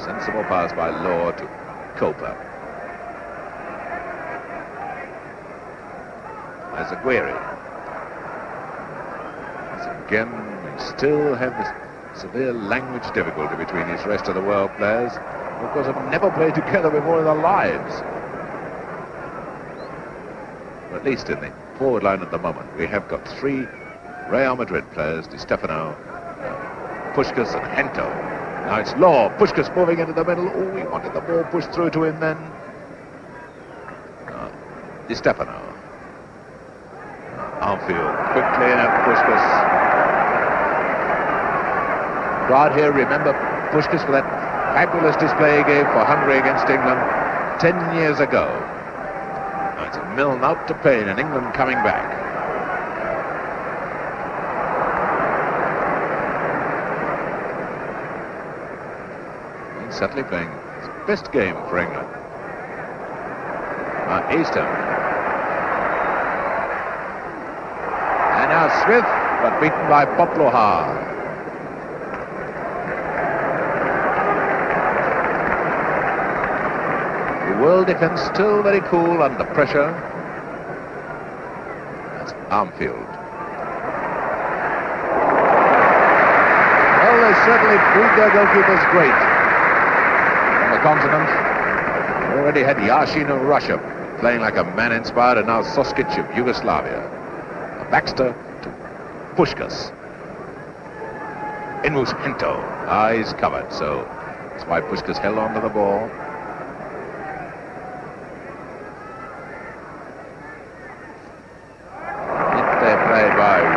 Sensible pass by Law to Coper. As Aguirre. Again, we still have this severe language difficulty between these rest of the world players, because they've never played together before in their lives. Or at least in the forward line at the moment, we have got three Real Madrid players, Di Stefano, Puskás and Hento. Now it's Law, Puskás moving into the middle. Oh, he wanted the ball pushed through to him then. Di Stefano. Armfield quickly in at Puskás. Crowd here remember Puskás for that fabulous display he gave for Hungary against England 10 years ago. Now it's Milne out to Payne and England coming back. He's certainly playing his best game for England. Eastham. And now Smith, but beaten by Poplohar. World defence still very cool under pressure. That's Armfield. Well, they certainly proved their goalkeepers great on the continent. Already had Yashin of Russia playing like a man inspired, and now Soskic of Yugoslavia. Baxter to Puskás. In moves Hento. Eyes covered, so that's why Puskás held on to the ball.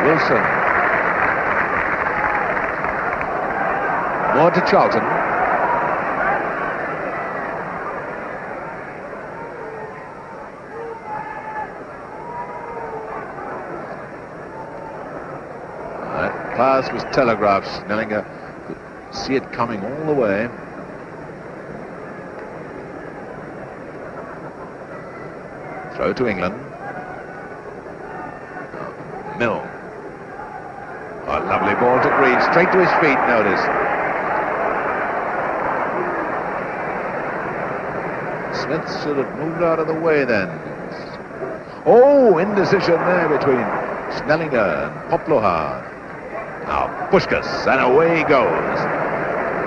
Wilson. More to Charlton. That pass was telegraphed. Snellinger could see it coming all the way. Throw to England. Milne. A lovely ball to Green, straight to his feet, notice. Smith should have moved out of the way then. Oh, indecision there between Snellinger and Poplohar. Now Puskás, and away he goes.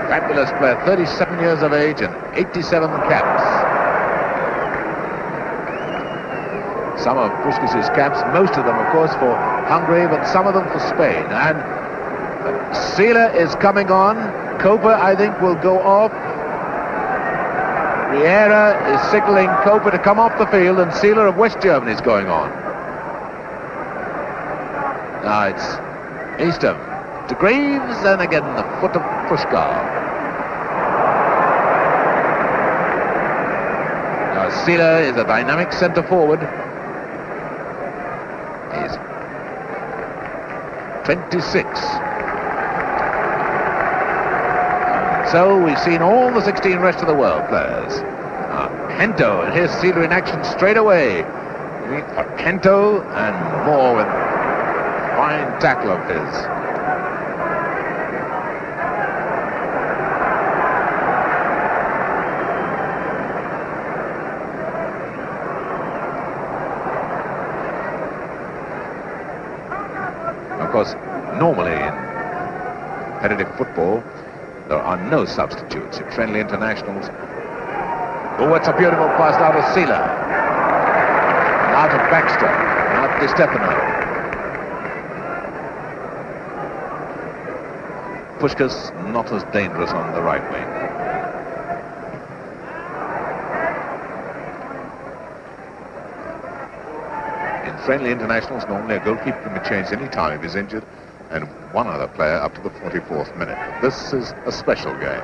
Fabulous player, 37 years of age and 87 caps. Some of Puskás' caps, most of them, of course, for Hungary, but some of them for Spain. And Seeler is coming on. Coper, I think, will go off. Riera is signaling Coper to come off the field, and Seeler of West Germany is going on. Now it's Eastham to Greaves, and again the foot of Puskás. Now Seeler is a dynamic centre forward. 26. So we've seen all the 16 rest of the world players. Hento, and here's Seeler in action straight away. Hento and Moore with a fine tackle of his. Of course, normally in competitive football, there are no substitutes in friendly internationals. Oh, it's a beautiful pass out of Seeler. Out of Baxter. Out to Stefano. Puskás not as dangerous on the right wing. Friendly internationals, normally a goalkeeper can be changed any time if he's injured, and one other player up to the 44th minute. This is a special game.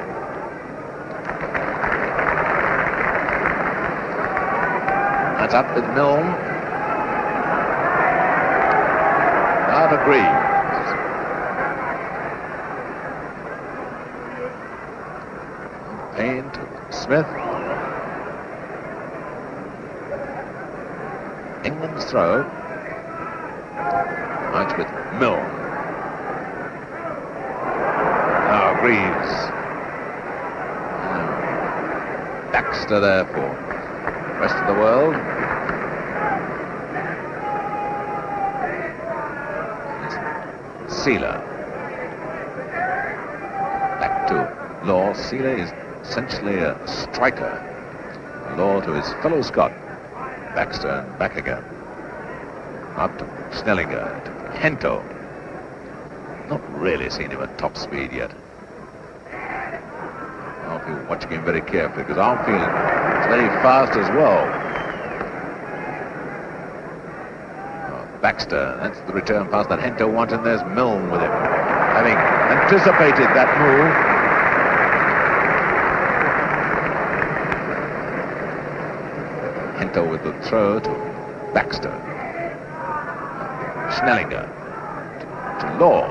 That's up with Milne. Now to Greaves. Payne to Smith. England's throw. It's with Milne. Now Greaves. Baxter there for the rest of the world. Sealer. Back to Law. Sealer is essentially a striker. Law to his fellow Scot. Baxter and back again. Up to Snellinger. To Hento. Not really seen him at top speed yet. I'll be watching him very carefully because I'm feeling it's very fast as well. Baxter, that's the return pass that Hento wanted, and there's Milne with him, having anticipated that move. Hento with the throw to Baxter. Snellinger to Law.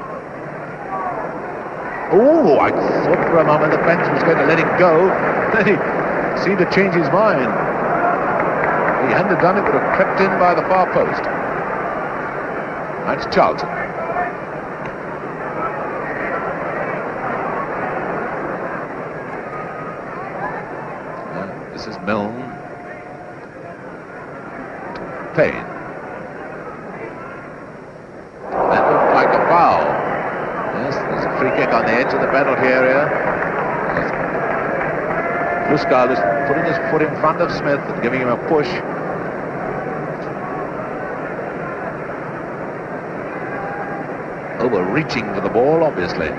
Oh, I thought for a moment the bench was going to let it go. Then he seemed to change his mind. He hadn't done it, but have crept in by the far post. That's Charlton. This is Milne. Payne. That looked like a foul. Yes, there's a free kick on the edge of the penalty area. Fuscal is putting his foot in front of Smith and giving him a push. Overreaching for the ball, obviously.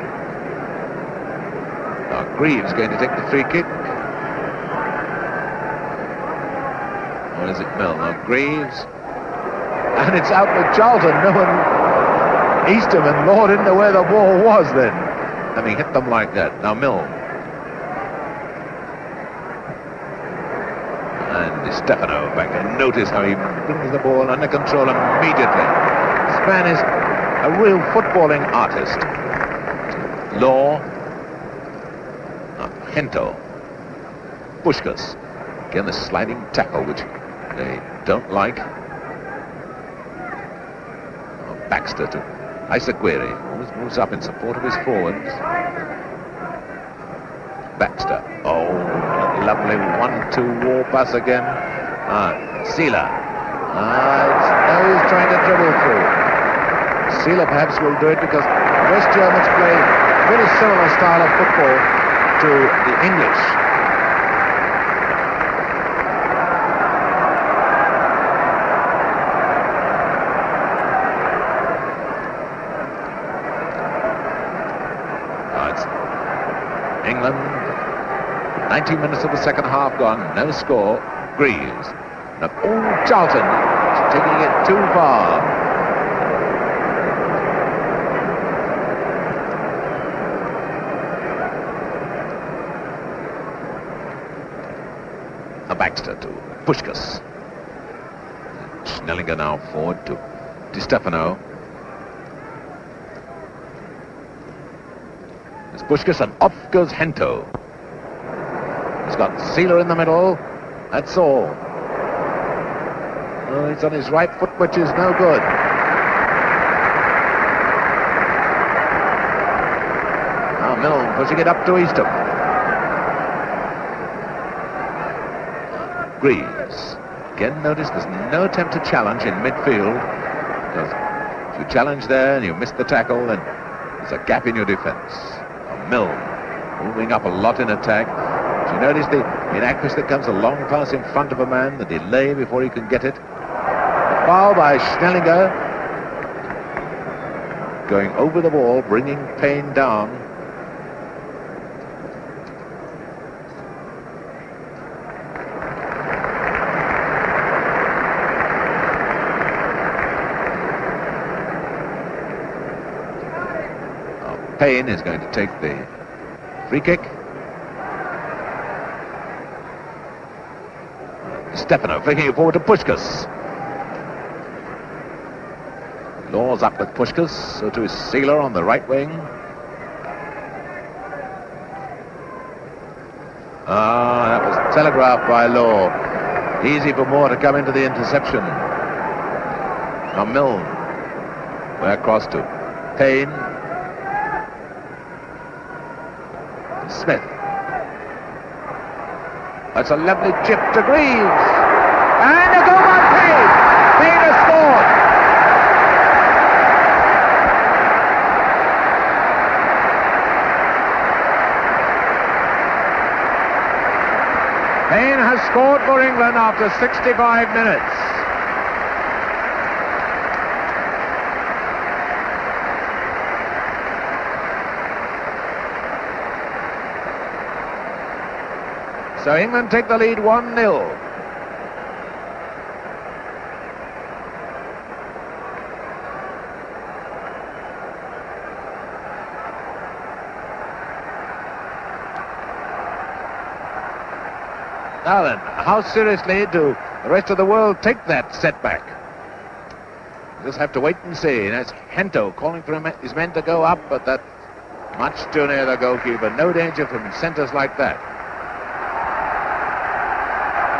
Now Greaves going to take the free kick. Or is it Milne? Now Greaves. And it's out with Charlton. No one, Eastham and Law didn't know where the ball was then. And he hit them like that. Now Milne. And Di Stefano back there. Notice how he brings the ball under control immediately. This man is a real footballing artist. Law. Hento. Puskás. Again, the sliding tackle, which they don't like. Baxter to Isaguirre. Always moves up in support of his forwards. Baxter. Oh, a lovely 1-2 war pass again. Sealer. Now he's trying to dribble through. Sealer perhaps will do it because West Germans play a very similar style of football to the English. It's England, 19 minutes of the second half gone, no score. Greaves. Now, Charlton taking it too far. Baxter to Puskás. Snellinger now forward to Di Stefano. It's Puskás and off goes Hento. He's got Sealer in the middle. That's all. Oh, he's on his right foot, which is no good. Now Milne pushing it up to Eastham. Greaves. Again, notice there's no attempt to challenge in midfield. If you challenge there and you miss the tackle, then there's a gap in your defence. Milne moving up a lot in attack. Do you notice the inaccuracy that comes a long pass in front of a man, the delay before he can get it? A foul by Snellinger. Going over the ball, bringing Payne down. Payne is going to take the free kick. Stefano flicking it forward to Puskás. Law's up with Puskás, so to his Sealer on the right wing. That was telegraphed by Law. Easy for Moore to come into the interception. Now Milne. Way across to Payne. Smith. That's a lovely chip to Greaves. And a goal by Payne. Payne has scored. Payne has scored for England after 65 minutes. So England take the lead 1-0. Now then, how seriously do the rest of the world take that setback? We'll just have to wait and see. And that's Hento calling for his men to go up, but that's much too near the goalkeeper. No danger from centres like that.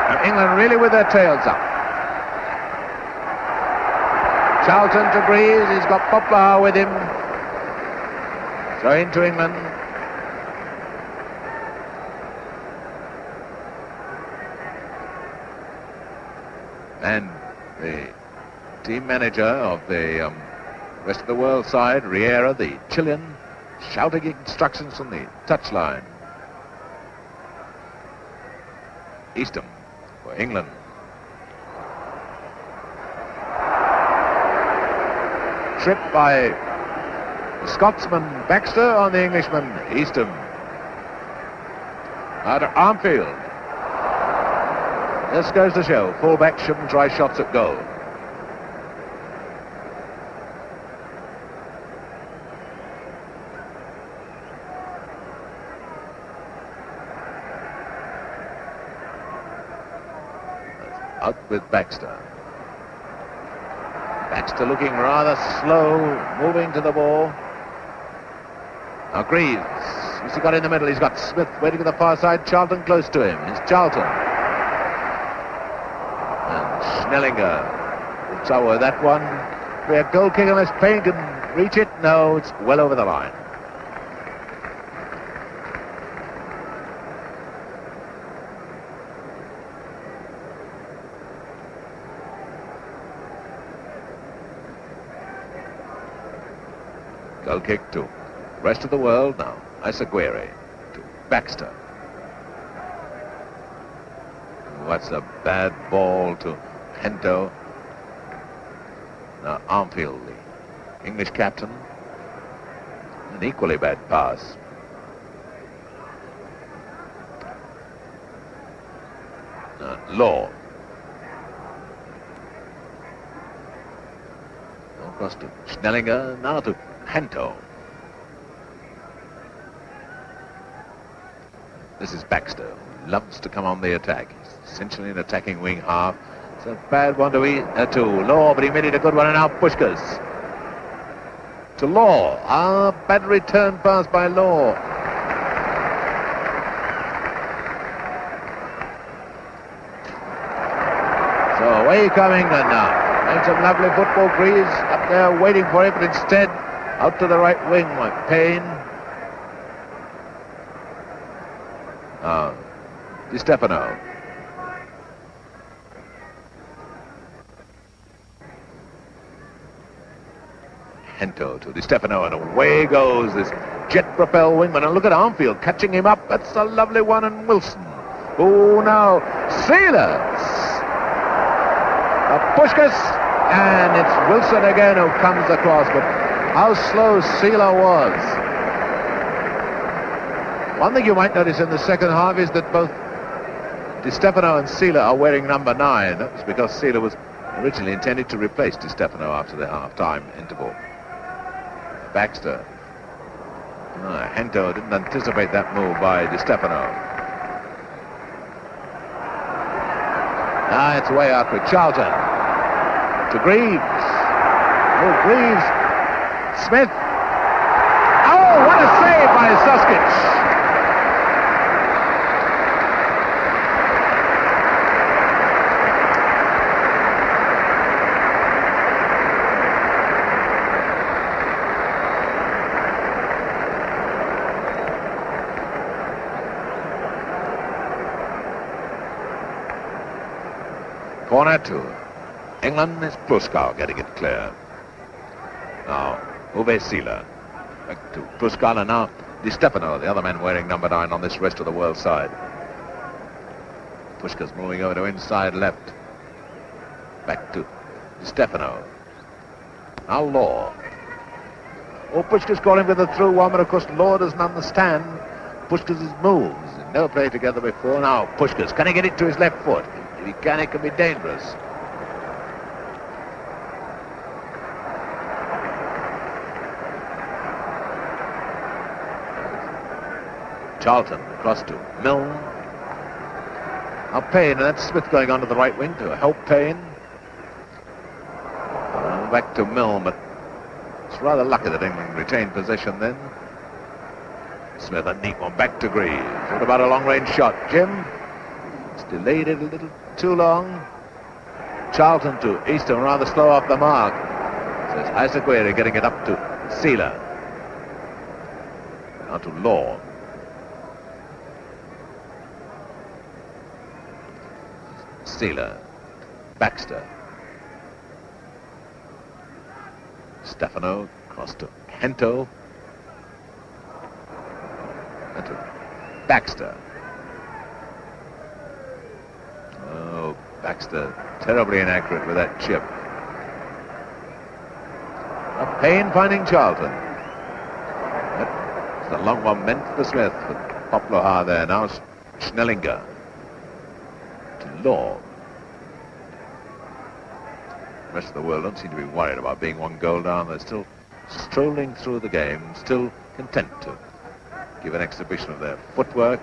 And England really with their tails up. Charlton to Greaves. He's got Poplar with him. Throw into England. And the team manager of the rest of the world side, Riera, the Chilean, shouting instructions from the touchline. Eastham for England. Trip by the Scotsman Baxter on the Englishman Eastham. Out to Armfield. This goes to show, full-back shouldn't try shots at goal. Out with Baxter. Baxter looking rather slow, moving to the ball. Now Greaves, who's he got in the middle? He's got Smith waiting on the far side. Charlton close to him. It's Charlton. Schnellinger will trouble with that one. Be a goal kick unless Payne can reach it. No, it's well over the line. Goal kick to rest of the world now. Isaguirre to Baxter. What's a bad ball to Hento. Now Armfield, the English captain. An equally bad pass. Law. Across to Schnellinger, now to Hento. This is Baxter. Loves to come on the attack. He's essentially an attacking wing half. It's a bad one to Law, but he made it a good one, and now Puskás. To Law. Bad return pass by Law. So away come England now. Made some lovely football. Greaves up there waiting for it, but instead out to the right wing like Payne. Di Stefano. Hento to Di Stefano, and away goes this jet-propelled wingman. And look at Armfield catching him up. That's a lovely one, and Wilson. Oh, now Sealer. Puskás, and it's Wilson again who comes across, but how slow Sealer was. One thing you might notice in the second half is that both Di Stefano and Sealer are wearing number 9. That was because Sealer was originally intended to replace Di Stefano after the half-time interval. Baxter. Hento didn't anticipate that move by Di Stefano. It's way out for Charlton. To Greaves. Oh, Greaves. Smith. Oh, what a save by Suskic. Corner to England is Pluskal getting it clear. Now, Uwe Seeler. Back to Pluskal, and now Di Stefano, the other man wearing number 9 on this rest of the world side. Pushka's moving over to inside left. Back to Di Stefano. Now Law. Oh, Pushka's calling for the through one, but of course Law doesn't understand Pushka's moves. Never played together before. Now Pushka's, can he get it to his left foot? If he can, it can be dangerous. Charlton across to Milne. Now Payne, and that's Smith going on to the right wing to help Payne. Back to Milne, but it's rather lucky that England retained possession then. Smith, a neat one, back to Greaves. What about a long-range shot, Jim? It's delayed it a little too long. Charlton to Easton, rather slow off the mark. So it's Isaguirre getting it up to Seeler. Now to Law. Seeler. Baxter. Stefano across to Hento. And to Baxter. Oh, Baxter terribly inaccurate with that chip. A Payne finding Charlton. That's the long one meant for Smith. With Poplar there. Now Schnellinger. To Law. The rest of the world don't seem to be worried about being one goal down. They're still strolling through the game, still content to give an exhibition of their footwork.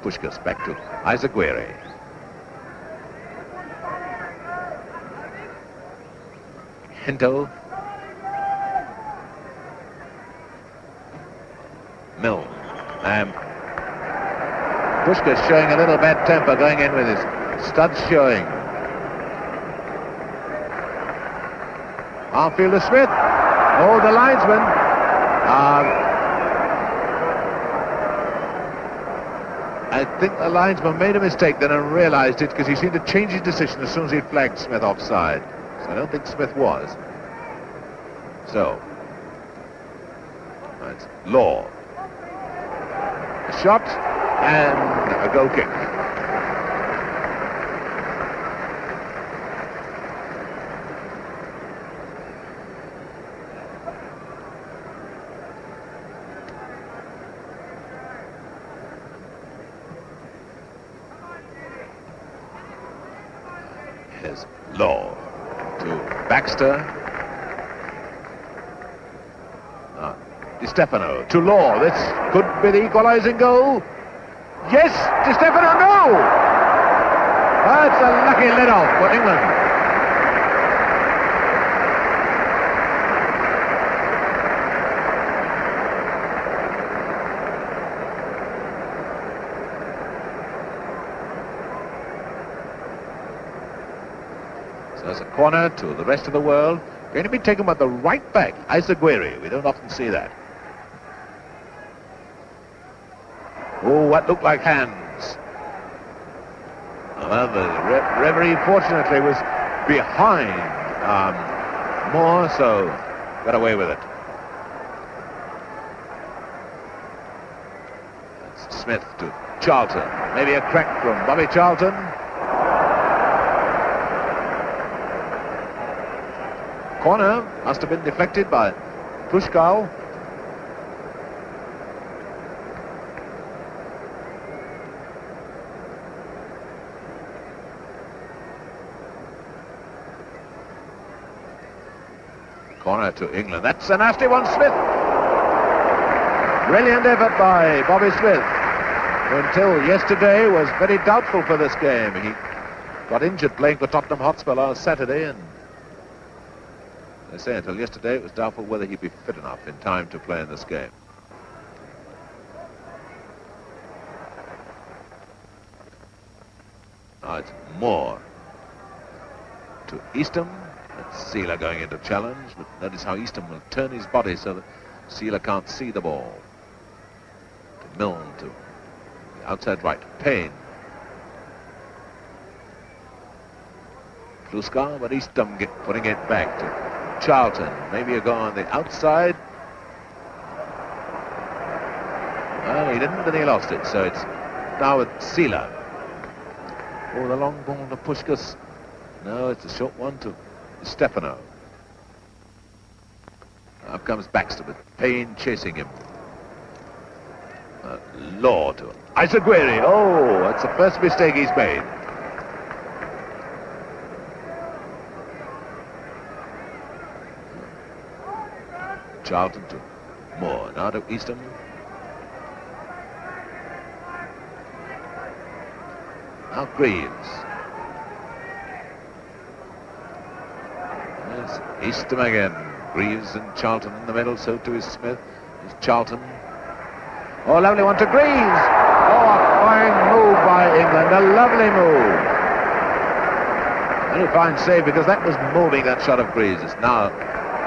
Puskás back to Isaguirre. Hento. Milne. Puskás showing a little bad temper, going in with his studs showing. Half-fielder Smith. Oh, the linesman. I think the linesman made a mistake then and realized it, because he seemed to change his decision as soon as he flagged Smith offside. So I don't think Smith was. So, it's Law. A shot and a goal kick. Here's Law to Baxter. Di Stefano to Law. This could be the equalising goal. Yes, Di Stefano, no! That's a lucky let-off for England. So there's a corner to the rest of the world. Going to be taken by the right back, Isaguirre. We don't often see that. Oh, what looked like hands. Well, the referee fortunately was behind Moore, so got away with it. That's Smith to Charlton. Maybe a crack from Bobby Charlton. Corner must have been deflected by Puskal. Corner to England. That's a nasty one, Smith. Brilliant effort by Bobby Smith, who until yesterday was very doubtful for this game. He got injured playing for Tottenham Hotspur last Saturday, and they say until yesterday it was doubtful whether he'd be fit enough in time to play in this game. Now it's Moore to Easton. That's Seeler going into challenge, but notice how Easton will turn his body so that Seeler can't see the ball. To Milne, to the outside right, Payne. Fluskar, but Eastham putting it back to Charlton. Maybe a go on the outside. Well, he didn't, and he lost it, so it's now with Seeler. Oh, the long ball to Puskás. No, it's a short one to Stefano. Up comes Baxter with Payne chasing him. Law to Isaguirre. Oh, that's the first mistake he's made. Charlton to Moore. Now to Eastham. Now Greaves. Yes, Eastham again. Greaves and Charlton in the middle, so too is Smith. Is Charlton. Oh, lovely one to Greaves. Oh, a fine move by England, a lovely move. Very fine save, because that was moving, that shot of Greaves. It's now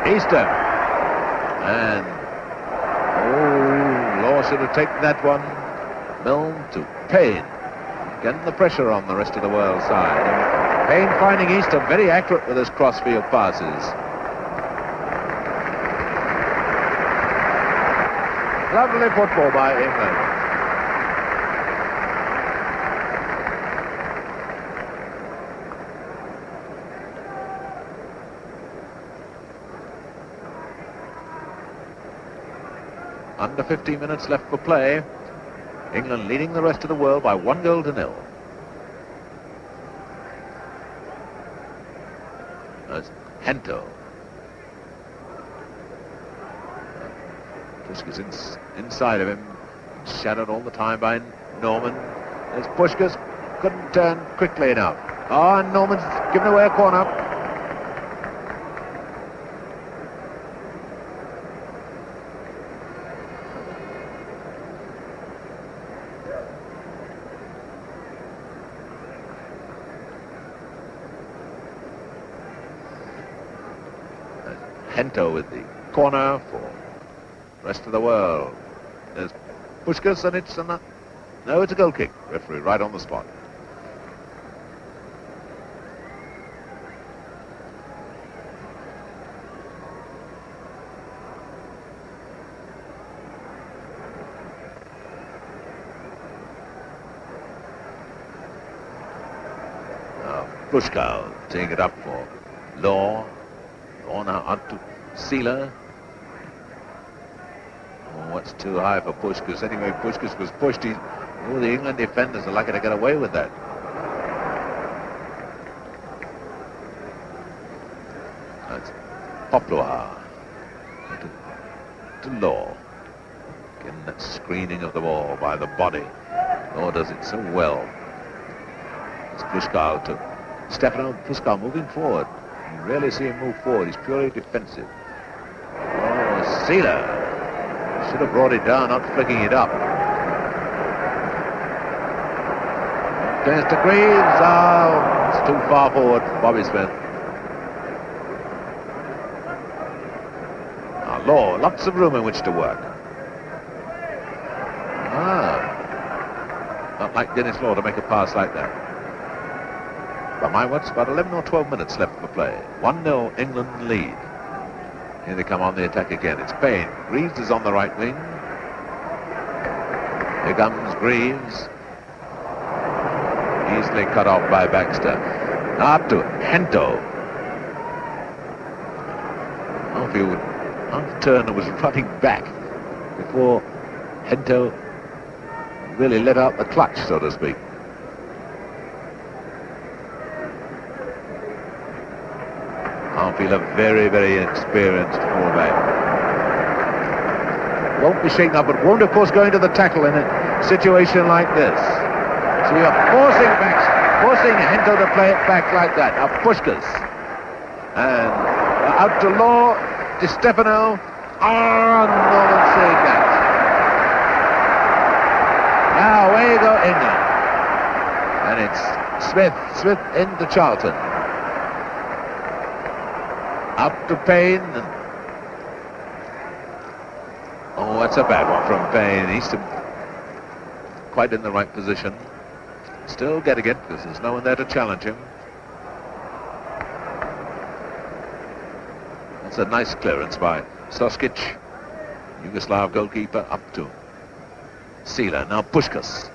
Eastham. And, oh, Law should have taken that one. Milne to Payne. Getting the pressure on the rest of the world side. And Payne finding Eastham very accurate with his crossfield passes. Lovely football by England. Under 15 minutes left for play. England leading the rest of the world by 1-0. That's Hento. Puskás inside of him, shadowed all the time by Norman. There's Puskás, couldn't turn quickly enough. Oh, and Norman's given away a corner. Hento with the corner for rest of the world. There's Puskás, and it's no, it's a goal kick. Referee right on the spot. Puskás taking it up for Law. Law now out to Seeler. Oh, what's too high for Puskás? Anyway, Puskás was pushed. The England defenders are lucky to get away with that. That's Poplar to Law. Again, that screening of the ball by the body. Law does it so well. It's Puskás to Stefano. Puskás moving forward. You rarely see him move forward. He's purely defensive. Oh, Seeler. Should have brought it down, not flicking it up. There's to Greaves. Oh, it's too far forward for Bobby Smith. Law, lots of room in which to work. Not like Dennis Law to make a pass like that. But my watch, about 11 or 12 minutes left for play. 1-0 England lead. Here they come on the attack again. It's Payne. Greaves is on the right wing. Here comes Greaves. Easily cut off by Baxter. Now up to Hento. Turner was running back before Hento really let out the clutch, so to speak. Armfield a very, very inexperienced fullback. Won't be shaken up, but won't, of course, go into the tackle in a situation like this. So you're forcing Hento to play it back like that. Now Puskás. And out to Law, Di Stefano. Oh, Norman saying that. Now away you go England. And it's Smith into Charlton. Up to Payne. Oh, that's a bad one from Payne. He's quite in the right position. Still getting it because there's no one there to challenge him. That's a nice clearance by Soskic, Yugoslav goalkeeper, up to Sila. Now Puskás.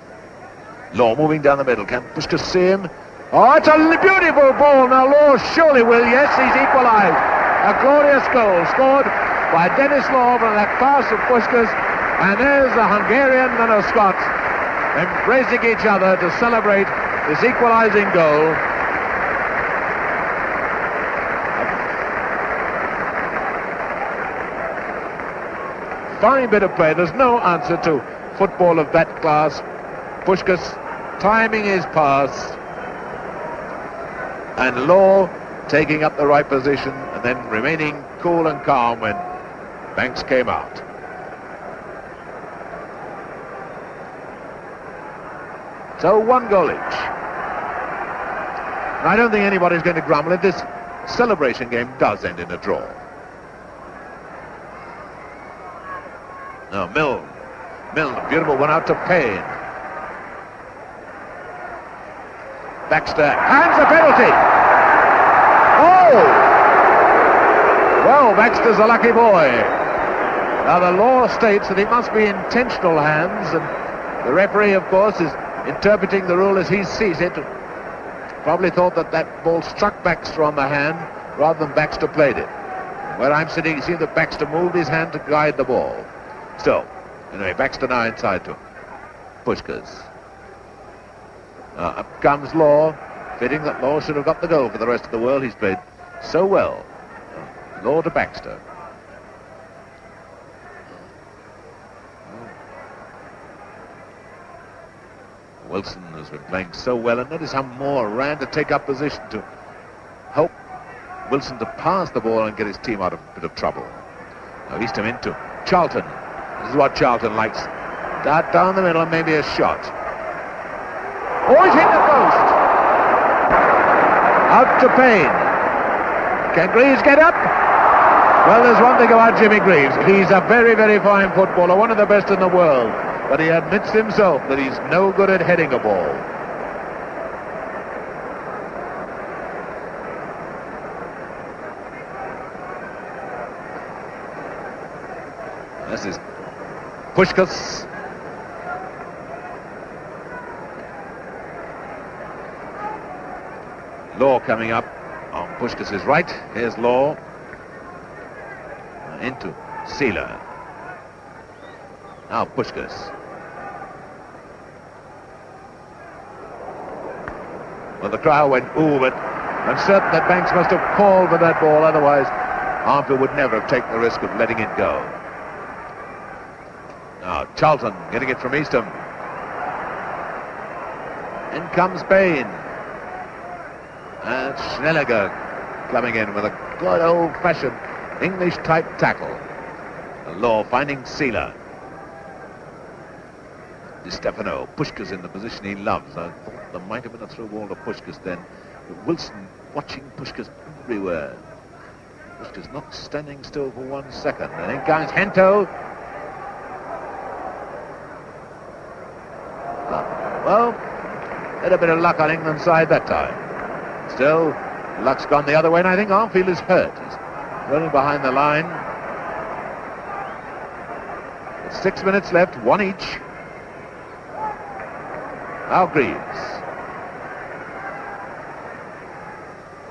Law moving down the middle. Can Puskás see him? Oh, it's a beautiful ball. Now Law surely will. Yes, he's equalised. A glorious goal scored by Dennis Law from that pass of Puskás. And there's a Hungarian and a Scot embracing each other to celebrate this equalising goal. Fine bit of play. There's no answer to football of that class. Puskás timing his pass, and Law taking up the right position and then remaining cool and calm when Banks came out. So 1 goal each. And I don't think anybody's going to grumble if this celebration game does end in a draw. Now Milne, a beautiful one out to Payne. Baxter hands a penalty. Oh! Well, Baxter's a lucky boy. Now the law states that it must be intentional hands, and the referee, of course, is interpreting the rule as he sees it. Probably thought that that ball struck Baxter on the hand rather than Baxter played it. Where I'm sitting, you see that Baxter moved his hand to guide the ball. Still, anyway, Baxter now inside to Puskás. Up comes Law, fitting that Law should have got the goal for the rest of the world. He's played so well. Law to Baxter. Wilson has been playing so well, and notice how Moore ran to take up position to help Wilson to pass the ball and get his team out of a bit of trouble. Now Eastham into Charlton. This is what Charlton likes. Dart down the middle and maybe a shot. Oh, he's hit the post. Out to Payne. Can Greaves get up? Well, there's one thing about Jimmy Greaves. He's a very, very fine footballer, one of the best in the world. But he admits himself that he's no good at heading a ball. This is Puskás. Law coming up on Puskás' right. Here's Law. Into Sila. Now Puskás. Well, the crowd went ooh, but I'm certain that Banks must have called for that ball, otherwise Armfield would never have taken the risk of letting it go. Now Charlton getting it from Eastham. In comes Payne. And Schnelliger coming in with a good old-fashioned English-type tackle. Law finding Sila. Di Stefano, Puskás in the position he loves. I thought there might have been a through ball to Puskás then. But Wilson watching Puskás everywhere. Puskás not standing still for 1 second. And in comes Hento. Well, had a bit of luck on England's side that time. Still, luck's gone the other way, and I think Armfield is hurt. He's running behind the line. 6 minutes left, 1 each. Now Greaves.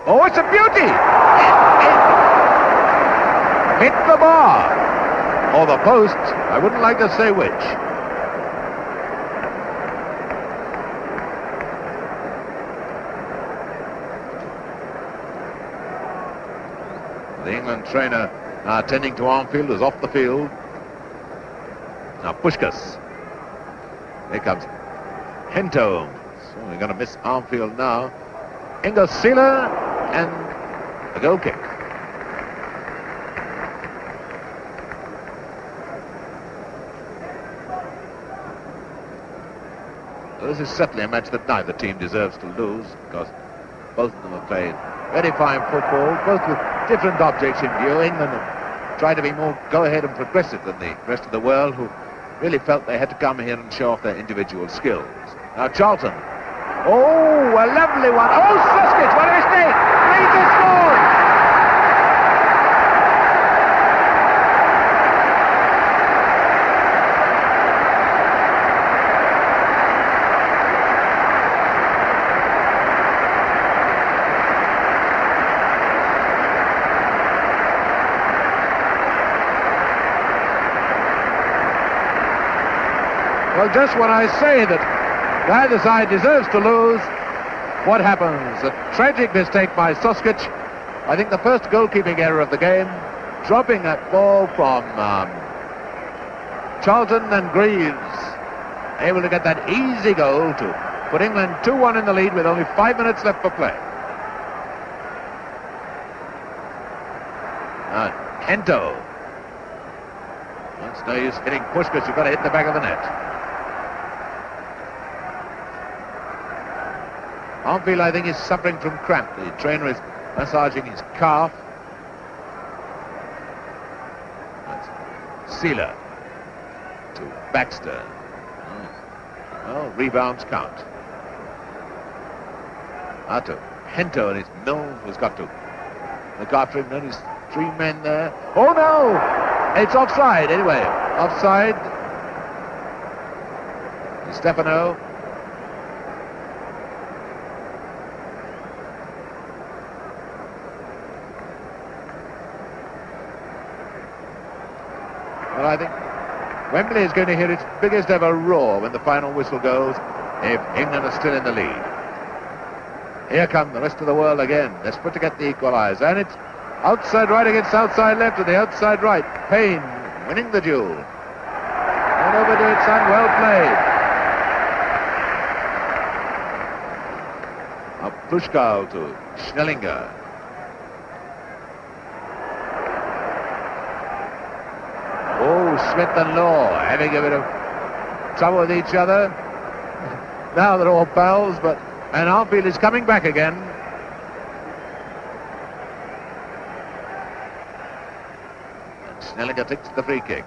Oh, it's a beauty! It hit the bar. Or the post. I wouldn't like to say which. The England trainer attending to Armfield is off the field. Now Puskás. Here comes Hento. So we're going to miss Armfield now. Ingo Sila and a goal kick. So this is certainly a match that neither team deserves to lose, because both of them have played very fine football, both with different objects in view. England have tried to be more go-ahead and progressive than the rest of the world, who really felt they had to come here and show off their individual skills. Now Charlton. Oh, a lovely one. Oh, Soskic, what a mistake! Leeds has scored! just when I say that neither side deserves to lose, what happens? A tragic mistake by Soskic. I think the first goalkeeping error of the game, dropping that ball from Charlton, and Greaves able to get that easy goal to put England 2-1 in the lead with only 5 minutes left for play. Hento. It's no use hitting Puskás, you've got to hit the back of the net. Armfield, I think, is suffering from cramp. The trainer is massaging his calf. That's Sealer to Baxter. Well, rebounds count. Out to Hento, and it's Mills who's got to look after him. Then he's 3 men there. Oh no! It's offside anyway. Offside. Stefano. Well, I think Wembley is going to hear its biggest ever roar when the final whistle goes, if England are still in the lead. Here come the rest of the world again, desperate to get the equaliser, and it's outside right against outside left, and the outside right. Payne winning the duel. Don't overdo it, son. Well played. Up Puskás to Schnellinger. Oh, Smith and Law having a bit of trouble with each other. Now they're all pals, and Armfield is coming back again. And Schnellinger takes the free kick.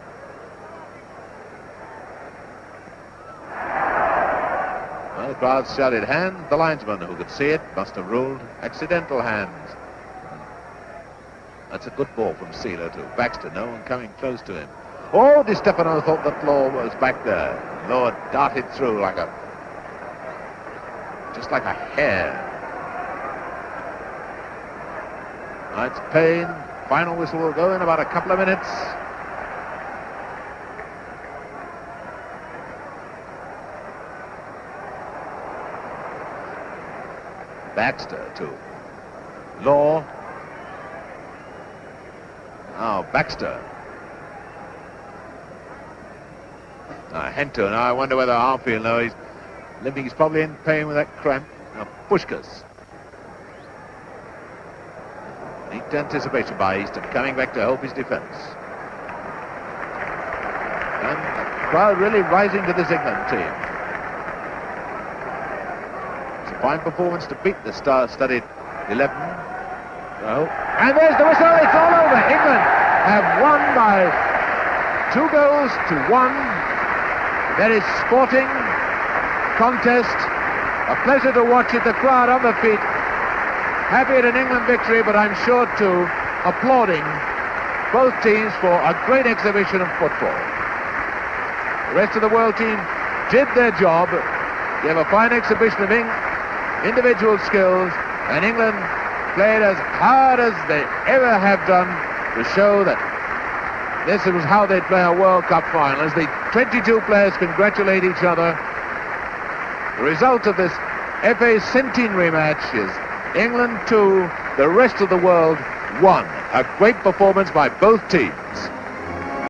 Well, the crowd shouted hand. The linesman, who could see it, must have ruled accidental hands. That's a good ball from Sealer to Baxter. No one coming close to him. Oh, Di Stefano thought that Law was back there. Law darted through just like a hare. Now it's Payne. Final whistle will go in about a couple of minutes. Baxter to Law. Now Baxter. Hento. Now I wonder whether Armfield, no, he's limping. He's probably in pain with that cramp. Now Puskás. Neat anticipation by Easton, coming back to help his defence. And the crowd really rising to this England team. It's a fine performance to beat the star-studded 11. Oh, and there's the whistle. It's all over. England have won by 2-1. Very sporting contest. A pleasure to watch it. The crowd on the feet, happy at an England victory, but I'm sure too applauding both teams for a great exhibition of football. The rest of the world team did their job, gave a fine exhibition of individual skills, and England played as hard as they ever have done to show that this was how they'd play a World Cup final. As the 22 players congratulate each other, the result of this FA centenary match is England 2, the rest of the world 1. A great performance by both teams.